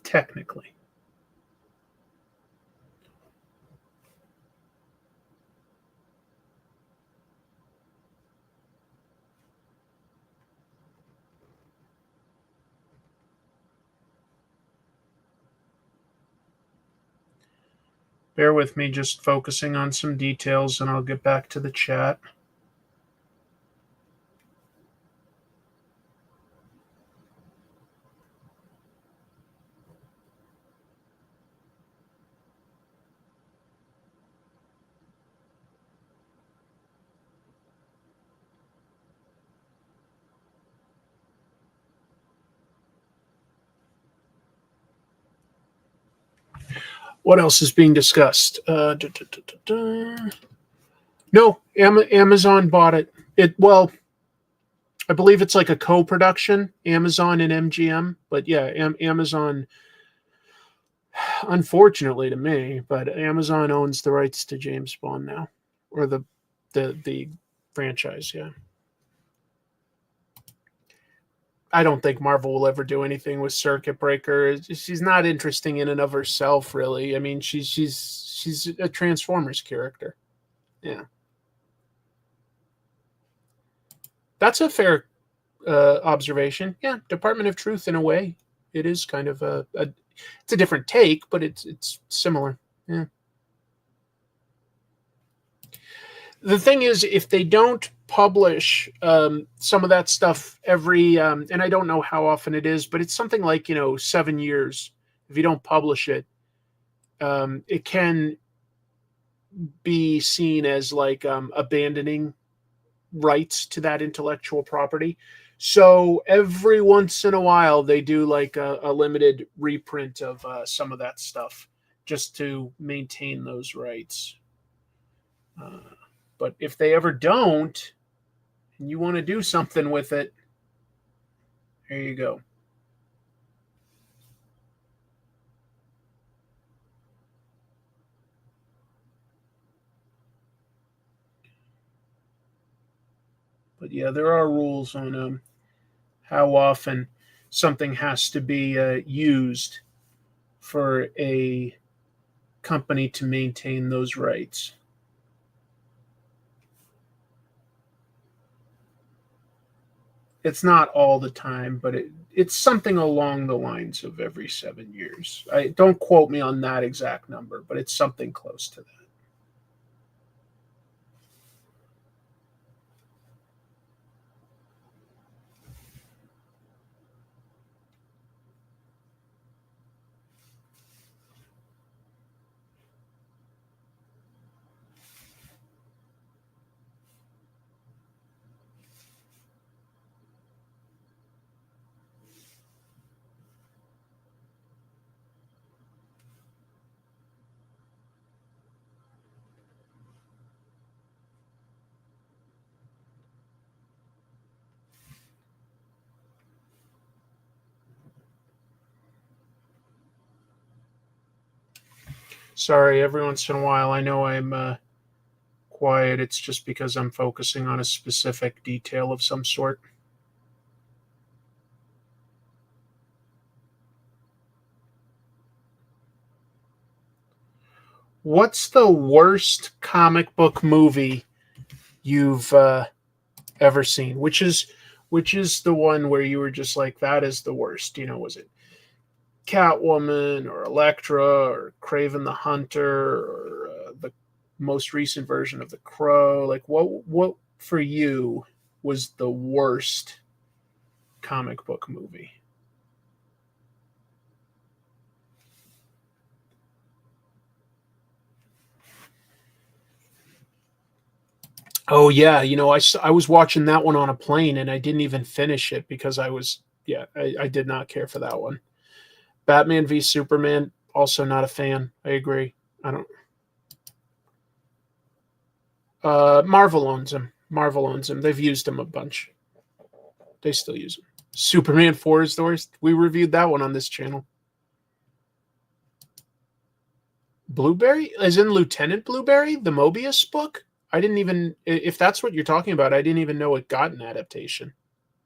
Technically. Bear with me, just focusing on some details, and I'll get back to the chat. What else is being discussed? No, Amazon bought it. Well, I believe it's like a co-production, Amazon and MGM. But yeah, Amazon, unfortunately to me, but Amazon owns the rights to James Bond now, or the franchise. Yeah, I don't think Marvel will ever do anything with Circuit Breaker. She's not interesting in and of herself, really. I mean, she's a Transformers character. Yeah, that's a fair observation. Yeah, Department of Truth in a way. It is kind of it's a different take, but it's similar. Yeah. The thing is, if they don't publish some of that stuff every, and I don't know how often it is, but it's something like 7 years. If you don't publish it, it can be seen as like abandoning rights to that intellectual property. So every once in a while, they do like a limited reprint of some of that stuff just to maintain those rights. But if they ever don't, and you want to do something with it, there you go. But yeah, there are rules on how often something has to be used for a company to maintain those rights. It's not all the time, but it's something along the lines of every 7 years. I don't quote me on that exact number, but it's something close to that. Sorry, every once in a while, I know I'm quiet. It's just because I'm focusing on a specific detail of some sort. What's the worst comic book movie you've ever seen? Which is the one where you were just like, that is the worst? Was it Catwoman or Elektra or Craven the Hunter or the most recent version of The Crow. Like, what for you was the worst comic book movie? Oh yeah, I was watching that one on a plane and I didn't even finish it because I did not care for that one. Batman v Superman, also not a fan. I agree. I don't. Marvel owns him. Marvel owns him. They've used him a bunch. They still use him. Superman 4 is the worst. We reviewed that one on this channel. Blueberry, as in Lieutenant Blueberry, the Mobius book. I didn't even, if that's what you're talking about, I didn't even know it got an adaptation.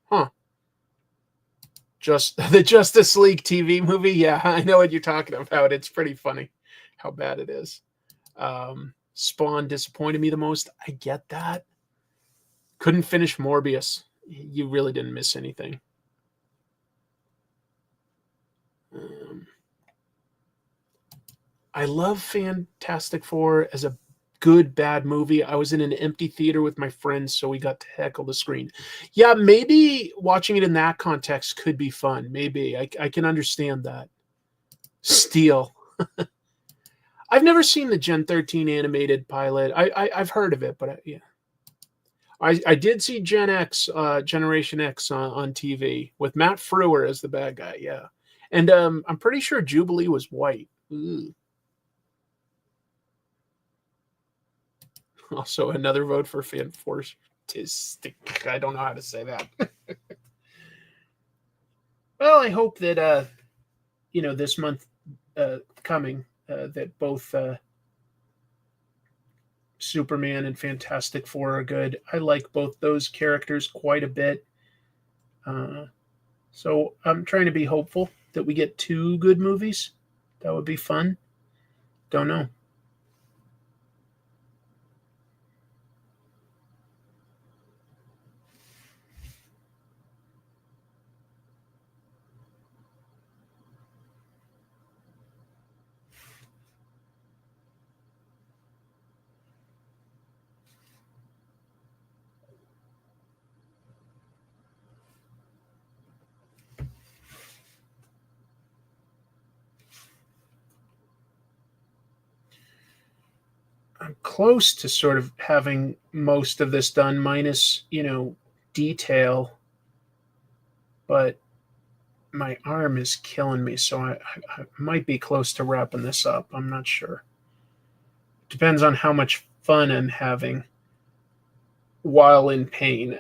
Huh. Just the Justice League TV movie. Yeah, I know what you're talking about. It's pretty funny how bad it is. Spawn disappointed me the most. I get that. Couldn't finish Morbius. You really didn't miss anything. Um, I love Fantastic Four as a good bad movie. I was in an empty theater with my friends, so we got to heckle the screen. Yeah, maybe watching it in that context could be fun. Maybe I can understand that. Steel. I've never seen the Gen 13 animated pilot. I've heard of it, but yeah. I did see Gen X, Generation X on TV with Matt Frewer as the bad guy. Yeah, and I'm pretty sure Jubilee was white. Ooh. Also, another vote for Fantastic. I don't know how to say that. Well, I hope that this month coming that both Superman and Fantastic Four are good. I like both those characters quite a bit. Uh, so I'm trying to be hopeful that we get two good movies. That would be fun. Don't know. I'm close to sort of having most of this done, minus detail, but my arm is killing me, so I might be close to wrapping this up. I'm not sure. Depends on how much fun I'm having while in pain.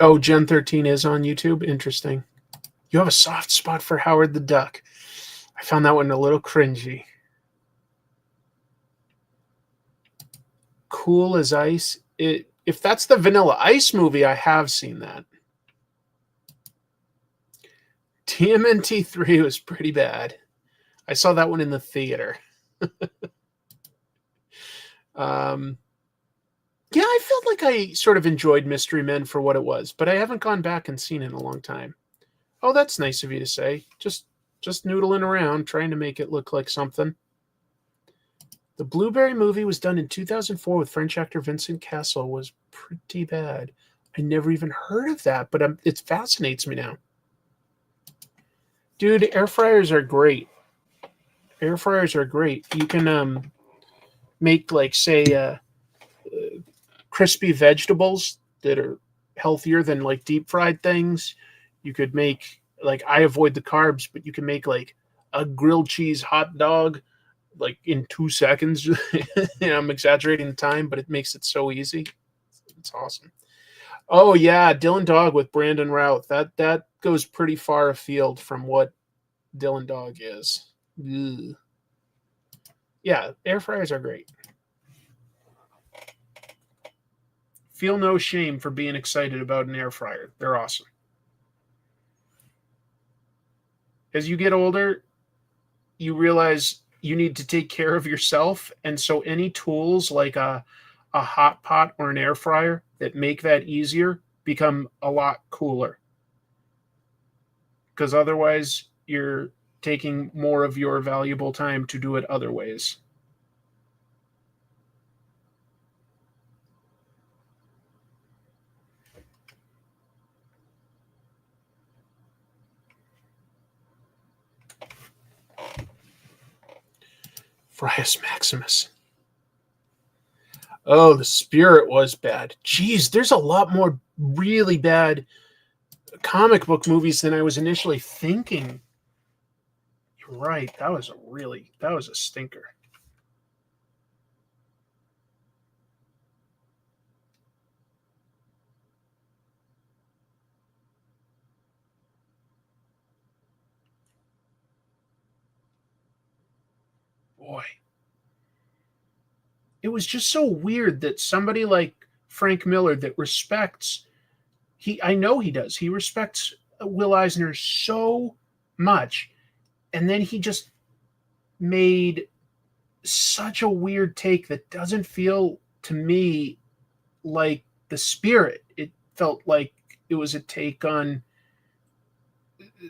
Oh, Gen 13 is on YouTube. Interesting. You have a soft spot for Howard the Duck. I found that one a little cringy. Cool as Ice. If that's the Vanilla Ice movie, I have seen that. TMNT 3 was pretty bad. I saw that one in the theater. um, yeah, I felt like I sort of enjoyed Mystery Men for what it was, but I haven't gone back and seen it in a long time. Oh, that's nice of you to say. Just noodling around, trying to make it look like something. The Blueberry movie was done in 2004 with French actor Vincent Cassel. Was pretty bad. I never even heard of that, but it fascinates me now. Dude, air fryers are great. Air fryers are great. You can make like say crispy vegetables that are healthier than like deep fried things. You could make like I avoid the carbs, but you can make like a grilled cheese hot dog like in 2 seconds. I'm exaggerating the time, but it makes it so easy. It's awesome. Oh yeah, Dylan Dog with Brandon Routh. That goes pretty far afield from what Dylan Dog is. Ugh. Yeah, air fryers are great. Feel no shame for being excited about an air fryer. They're awesome. As you get older, you realize you need to take care of yourself. And so any tools like a hot pot or an air fryer that make that easier become a lot cooler. Because otherwise, you're taking more of your valuable time to do it other ways. Frias Maximus. Oh, the Spirit was bad. Jeez, there's a lot more really bad comic book movies than I was initially thinking. You're right. That was a stinker. Boy, it was just so weird that somebody like Frank Miller that respects I know he does. He respects Will Eisner so much, and then he just made such a weird take that doesn't feel to me like the Spirit. It felt like it was a take on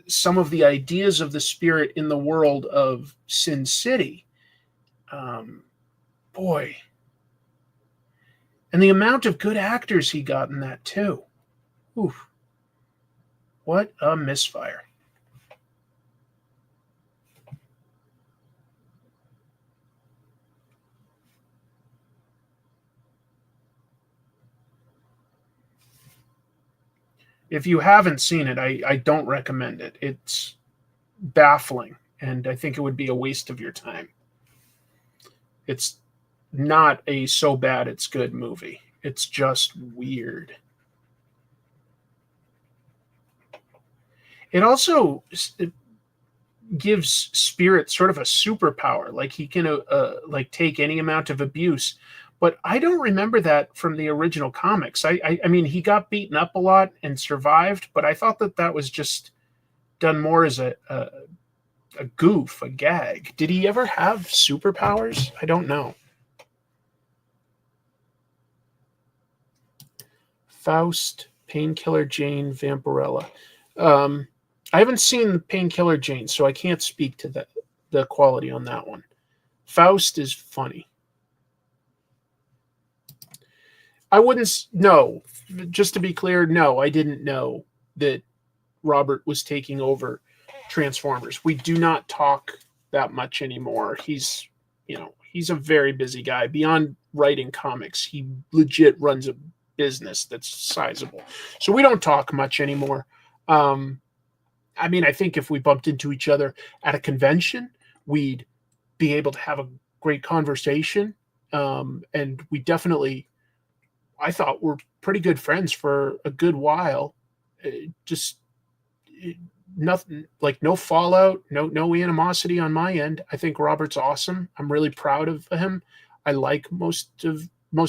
some of the ideas of the Spirit in the world of Sin City. Um, Boy, and the amount of good actors he got in that too. Oof, what a misfire. If you haven't seen it, I don't recommend it. It's baffling, and I think it would be a waste of your time. It's not a so bad it's good movie. It's just weird. It also gives Spirit sort of a superpower, like he can like take any amount of abuse. But I don't remember that from the original comics. I mean, he got beaten up a lot and survived, but I thought that that was just done more as a goof, a gag. Did he ever have superpowers? I don't know. Faust, Painkiller Jane, Vampirella. Um, I haven't seen Painkiller Jane, so I can't speak to the quality on that one. Faust is funny. I wouldn't no. Just to be clear, no, I didn't know that Robert was taking over Transformers. We do not talk that much anymore. He's a very busy guy. Beyond writing comics, he legit runs a business that's sizable. So we don't talk much anymore. Um, I mean, I think if we bumped into each other at a convention, we'd be able to have a great conversation. And we definitely, I thought, we're pretty good friends for a good while. Just nothing, like no fallout, no animosity on my end. I think Robert's awesome. I'm really proud of him. I like most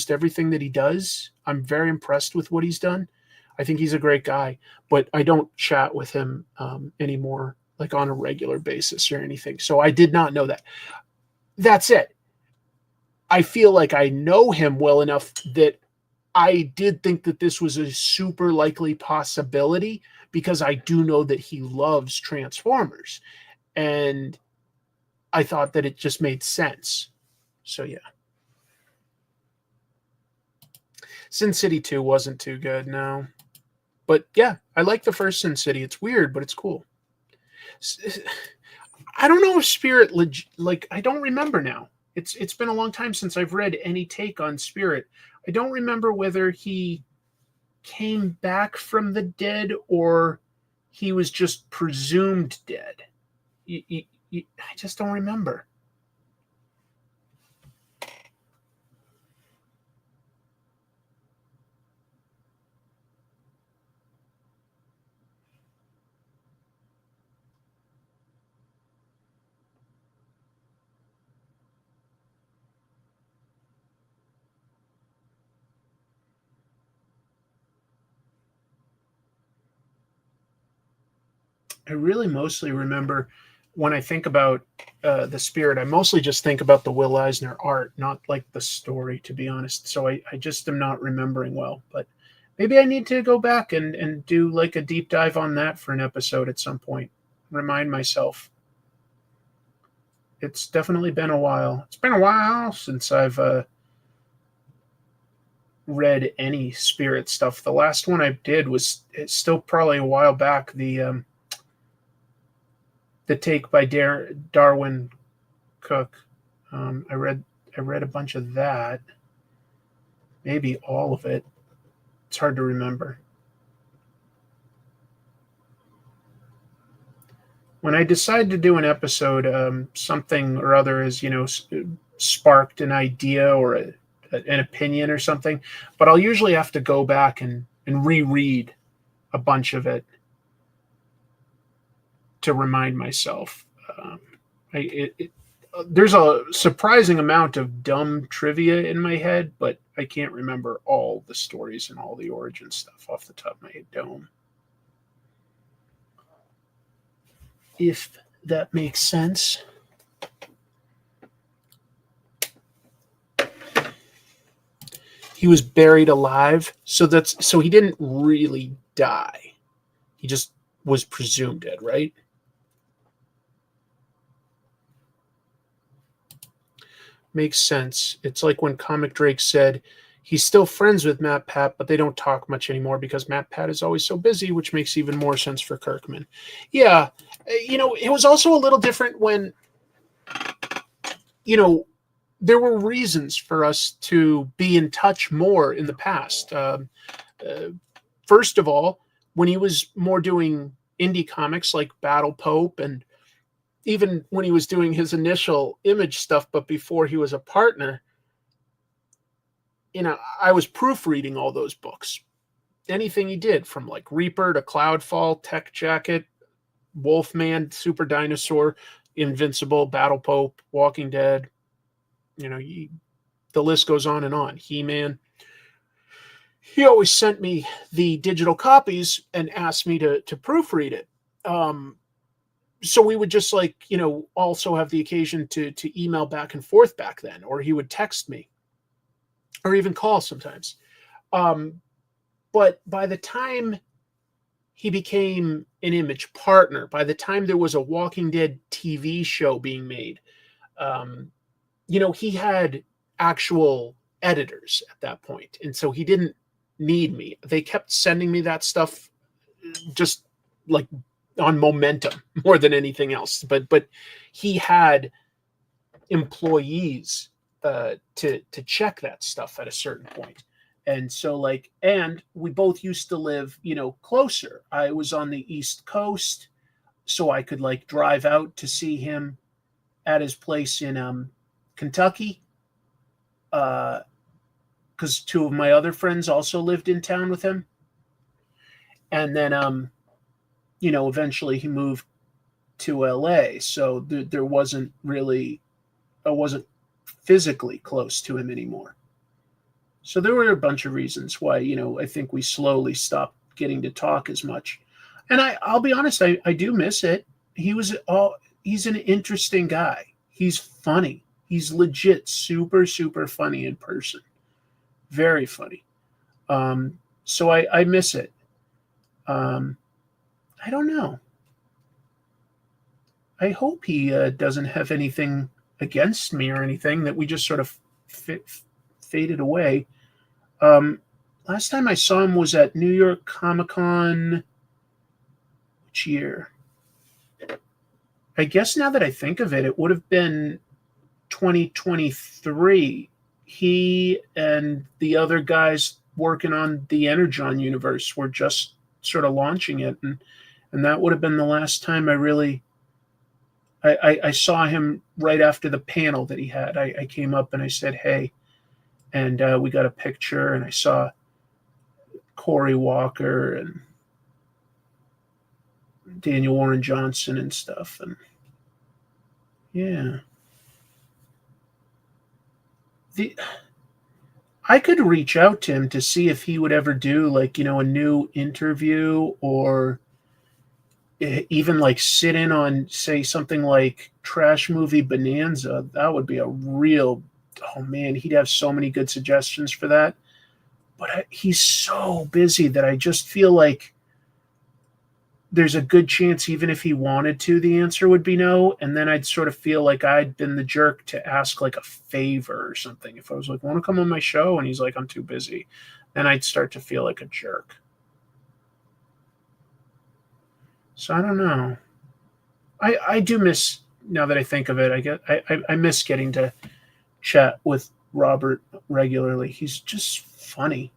everything that he does. I'm very impressed with what he's done. I think he's a great guy, but I don't chat with him anymore, like on a regular basis or anything. So I did not know that. That's it. I feel like I know him well enough that I did think that this was a super likely possibility because I do know that he loves Transformers. And I thought that it just made sense. So yeah. Sin City 2 wasn't too good, no. But yeah, I like the first Sin City. It's weird, but it's cool. I don't know if Spirit like I don't remember now. It's been a long time since I've read any take on Spirit. I don't remember whether he came back from the dead or he was just presumed dead. I just don't remember. I really mostly remember when I think about the spirit, I mostly just think about the Will Eisner art, not like the story, to be honest. So I just am not remembering well. But maybe I need to go back and do like a deep dive on that for an episode at some point. Remind myself. It's definitely been a while. It's been a while since I've read any spirit stuff. The last one I did was, it's still probably a while back. The take by Darwin Cook. I read a bunch of that, maybe all of it. It's hard to remember. When I decide to do an episode, something or other is, sparked an idea or an opinion or something, but I'll usually have to go back and reread a bunch of it to remind myself. Um, there's a surprising amount of dumb trivia in my head, but I can't remember all the stories and all the origin stuff off the top of my head. Dome. If that makes sense. He was buried alive, so he didn't really die. He just was presumed dead, right? Makes sense. It's like when Comic Drake said he's still friends with Matt Pat, but they don't talk much anymore because Matt Pat is always so busy, which makes even more sense for Kirkman. Yeah, it was also a little different when, there were reasons for us to be in touch more in the past. First of all, when he was more doing indie comics like Battle Pope, and even when he was doing his initial Image stuff, but before he was a partner, I was proofreading all those books. Anything he did, from like Reaper to Cloudfall, Tech Jacket, Wolfman, Super Dinosaur, Invincible, Battle Pope, Walking Dead, the list goes on and on. He-Man. He always sent me the digital copies and asked me to proofread it. So we would just also have the occasion to email back and forth back then, or he would text me or even call sometimes. But by the time he became an Image partner, by the time there was a Walking Dead TV show being made, he had actual editors at that point. And so he didn't need me. They kept sending me that stuff just like on momentum more than anything else. But he had employees to check that stuff at a certain point. And so and we both used to live, closer. I was on the East Coast, so I could drive out to see him at his place in Kentucky. Because two of my other friends also lived in town with him. And then, eventually he moved to LA. So there wasn't really, I wasn't physically close to him anymore. So there were a bunch of reasons why, I think we slowly stopped getting to talk as much. And I'll be honest, I do miss it. He's an interesting guy. He's funny. He's legit super, super funny in person. Very funny. So I miss it. I don't know. I hope he doesn't have anything against me or anything, that we just sort of faded away. Last time I saw him was at New York Comic Con. Which year? I guess now that I think of it, it would have been 2023. He and the other guys working on the Energon universe were just sort of launching it, and that would have been the last time I saw him right after the panel that he had. I came up and I said, hey, and we got a picture, and I saw Corey Walker and Daniel Warren Johnson and stuff. And yeah. I could reach out to him to see if he would ever do a new interview, or even like sit in on, say, something like Trash Movie Bonanza. That would be a real, oh man, he'd have so many good suggestions for that. But he's so busy that I just feel like there's a good chance, even if he wanted to, the answer would be no. And then I'd sort of feel like I'd been the jerk to ask like a favor or something. If I was like, want to come on my show? And he's like, I'm too busy. Then I'd start to feel like a jerk. So I don't know. I do miss, now that I think of it, I miss getting to chat with Robert regularly. He's just funny.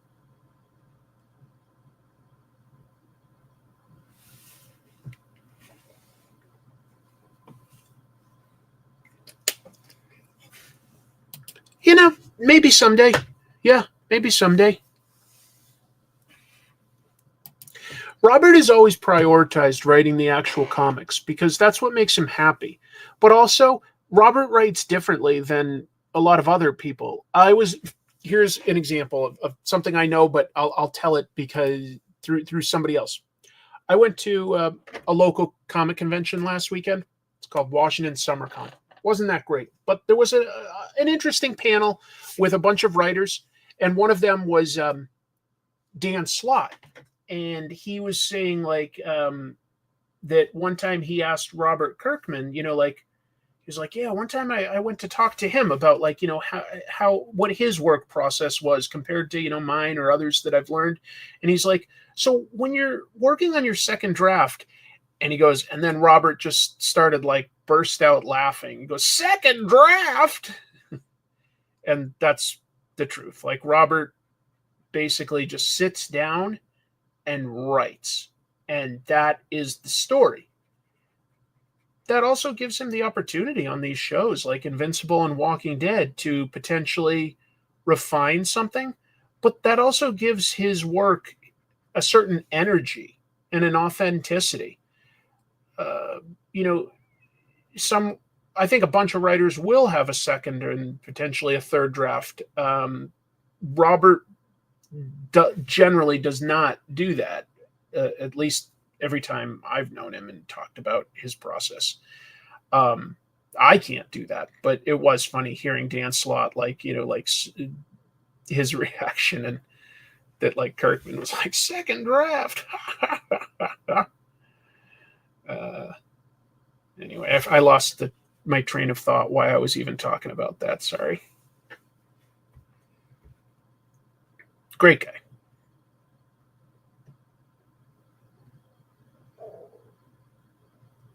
Maybe someday. Yeah, maybe someday. Robert has always prioritized writing the actual comics because that's what makes him happy. But also, Robert writes differently than a lot of other people. Here's an example of something I know, but I'll tell it because through somebody else. I went to a local comic convention last weekend. It's called Washington Summer Con. Wasn't that great, but there was an interesting panel with a bunch of writers, and one of them was Dan Slott, and he was saying like that one time he asked Robert Kirkman, like he was like, yeah, one time I went to talk to him about like how what his work process was compared to mine or others that I've learned, and he's like, so when you're working on your second draft, and he goes, and then Robert just started like burst out laughing. He goes, second draft, and that's the truth. Like Robert basically just sits down and writes. And that is the story. That also gives him the opportunity on these shows like Invincible and Walking Dead to potentially refine something. But that also gives his work a certain energy and an authenticity. Uh, you know, I think a bunch of writers will have a second and potentially a third draft. Robert generally does not do that, at least every time I've known him and talked about his process. I can't do that, but it was funny hearing Dan Slott, like, like his reaction, and that like Kirkman was like, second draft. uh, anyway, I lost my train of thought why I was even talking about that. Sorry. Great guy.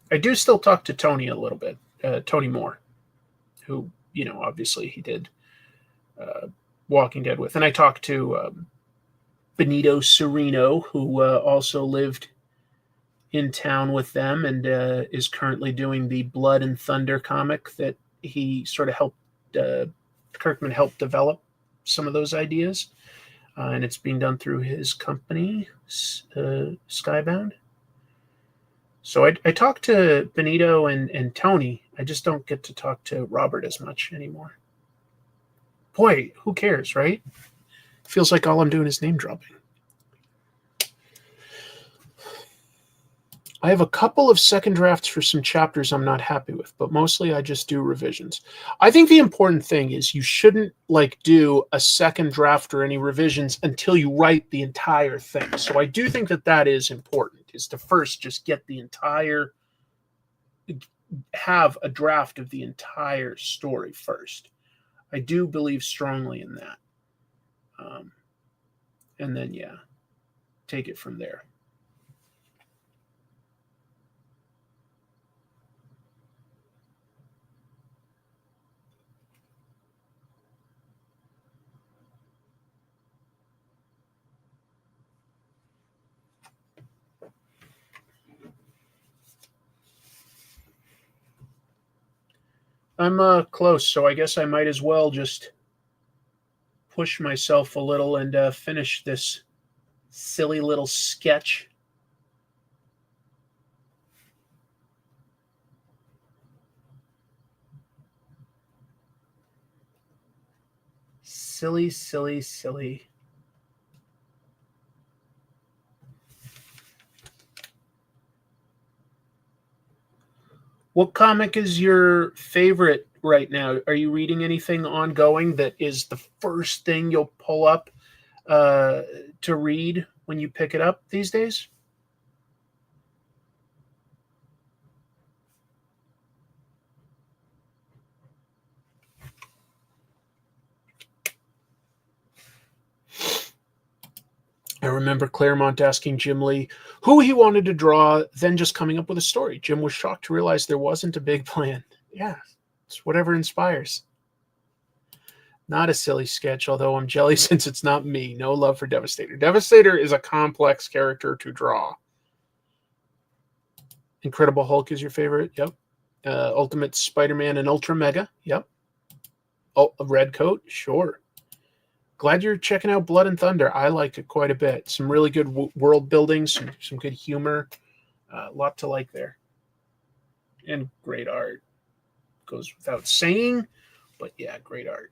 I do still talk to Tony a little bit, Tony Moore, who, obviously he did uh, Walking Dead with. And I talked to Benito Sereno, who also lived in town with them and is currently doing the Blood and Thunder comic that he sort of helped, Kirkman helped develop some of those ideas. And it's being done through his company, Skybound. So I talk to Benito and Tony. I just don't get to talk to Robert as much anymore. Boy, who cares, right? Feels like all I'm doing is name dropping. I have a couple of second drafts for some chapters I'm not happy with, but mostly I just do revisions. I think the important thing is you shouldn't like do a second draft or any revisions until you write the entire thing. So I do think that is important, is to first just get the entire, have a draft of the entire story first. I do believe strongly in that. And then, yeah, take it from there. I'm close, so I guess I might as well just push myself a little and finish this silly little sketch. Silly, silly, silly. What comic is your favorite right now? Are you reading anything ongoing that is the first thing you'll pull up uh, to read when you pick it up these days? I remember Claremont asking Jim Lee who he wanted to draw, then just coming up with a story. Jim was shocked to realize there wasn't a big plan. Yeah, it's whatever inspires. Not a silly sketch, although I'm jelly since it's not me. No love for Devastator. Devastator is a complex character to draw. Incredible Hulk is your favorite? Yep. Ultimate Spider-Man and Ultra Mega? Yep. Oh, a red coat? Sure. Glad you're checking out Blood and Thunder. I liked it quite a bit. Some really good world building, some good humor. A lot to like there. And great art. Goes without saying, but yeah, great art.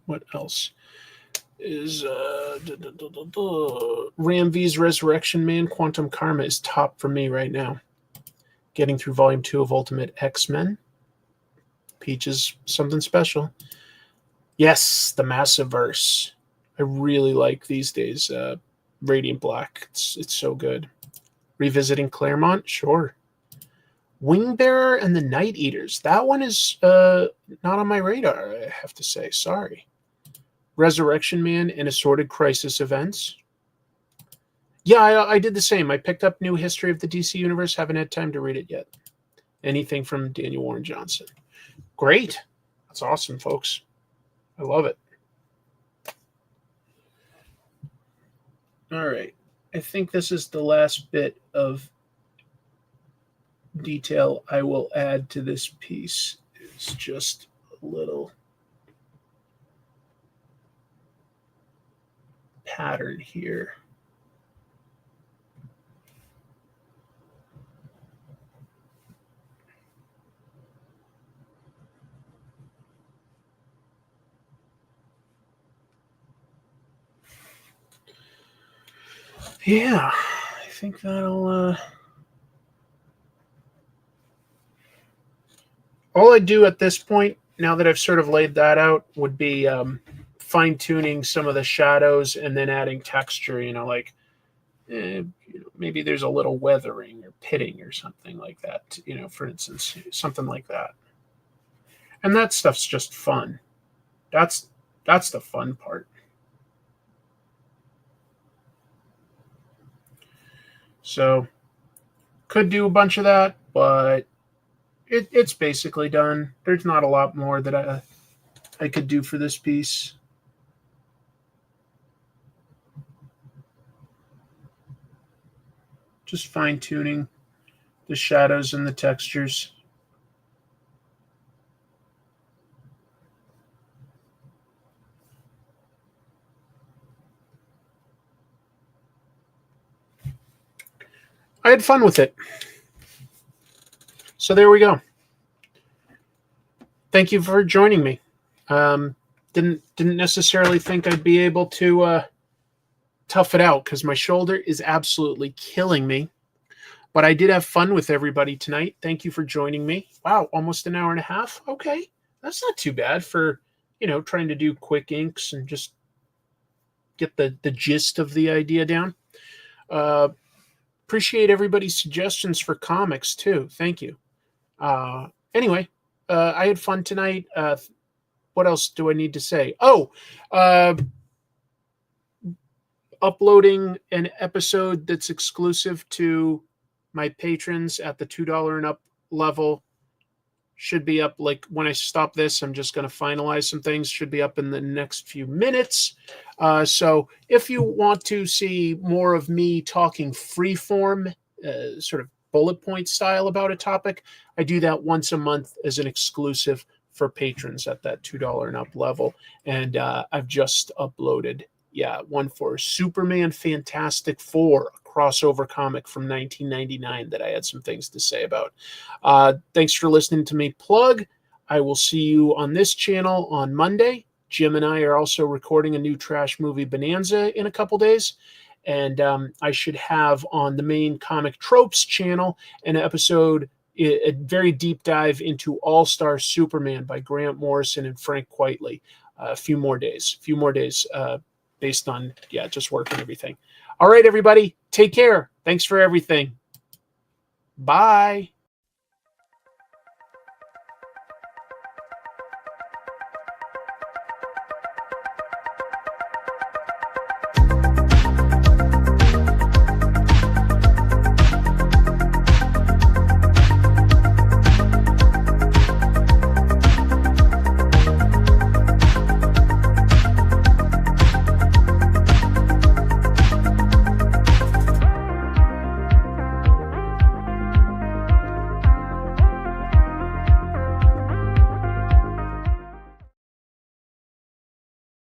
What else? Is Ram V's Resurrection Man Quantum Karma is top for me right now. Getting through volume 2 of Ultimate X-Men. Peach is something special. Yes, the Massive Verse. I really like these days. Radiant Black. It's so good. Revisiting Claremont, sure. Wingbearer and the Night Eaters. That one is not on my radar, I have to say. Sorry. Resurrection Man and Assorted Crisis Events. Yeah, I did the same. I picked up New History of the DC Universe. Haven't had time to read it yet. Anything from Daniel Warren Johnson. Great. That's awesome, folks. I love it. All right. I think this is the last bit of detail I will add to this piece. It's just a little pattern here. Yeah, I think that'll all I do at this point, now that I've sort of laid that out, would be fine tuning some of the shadows and then adding texture. Like maybe there's a little weathering or pitting or something like that. For instance, something like that. And that stuff's just fun. That's the fun part. So could do a bunch of that, but it's basically done. There's not a lot more that I could do for this piece. Just fine tuning the shadows and the textures. I had fun with it. So there we go. Thank you for joining me. Didn't necessarily think I'd be able to tough it out because my shoulder is absolutely killing me. But I did have fun with everybody tonight. Thank you for joining me. Wow, almost an hour and a half. Okay, that's not too bad for trying to do quick inks and just get the gist of the idea down. Appreciate everybody's suggestions for comics too. Thank you. Anyway, I had fun tonight. What else do I need to say? Oh, uploading an episode that's exclusive to my patrons at the $2 and up level should be up. Like when I stop this, I'm just going to finalize some things. Should be up in the next few minutes. So if you want to see more of me talking freeform, sort of bullet point style about a topic, I do that once a month as an exclusive for patrons at that $2 and up level. And I've just uploaded, one for Superman Fantastic Four, a crossover comic from 1999 that I had some things to say about. Thanks for listening to me plug. I will see you on this channel on Monday. Jim and I are also recording a new trash movie bonanza in a couple days. And I should have on the main Comic Tropes channel an episode, a very deep dive into All-Star Superman by Grant Morrison and Frank Quitely. A few more days based on, just work and everything. All right, everybody, take care. Thanks for everything. Bye.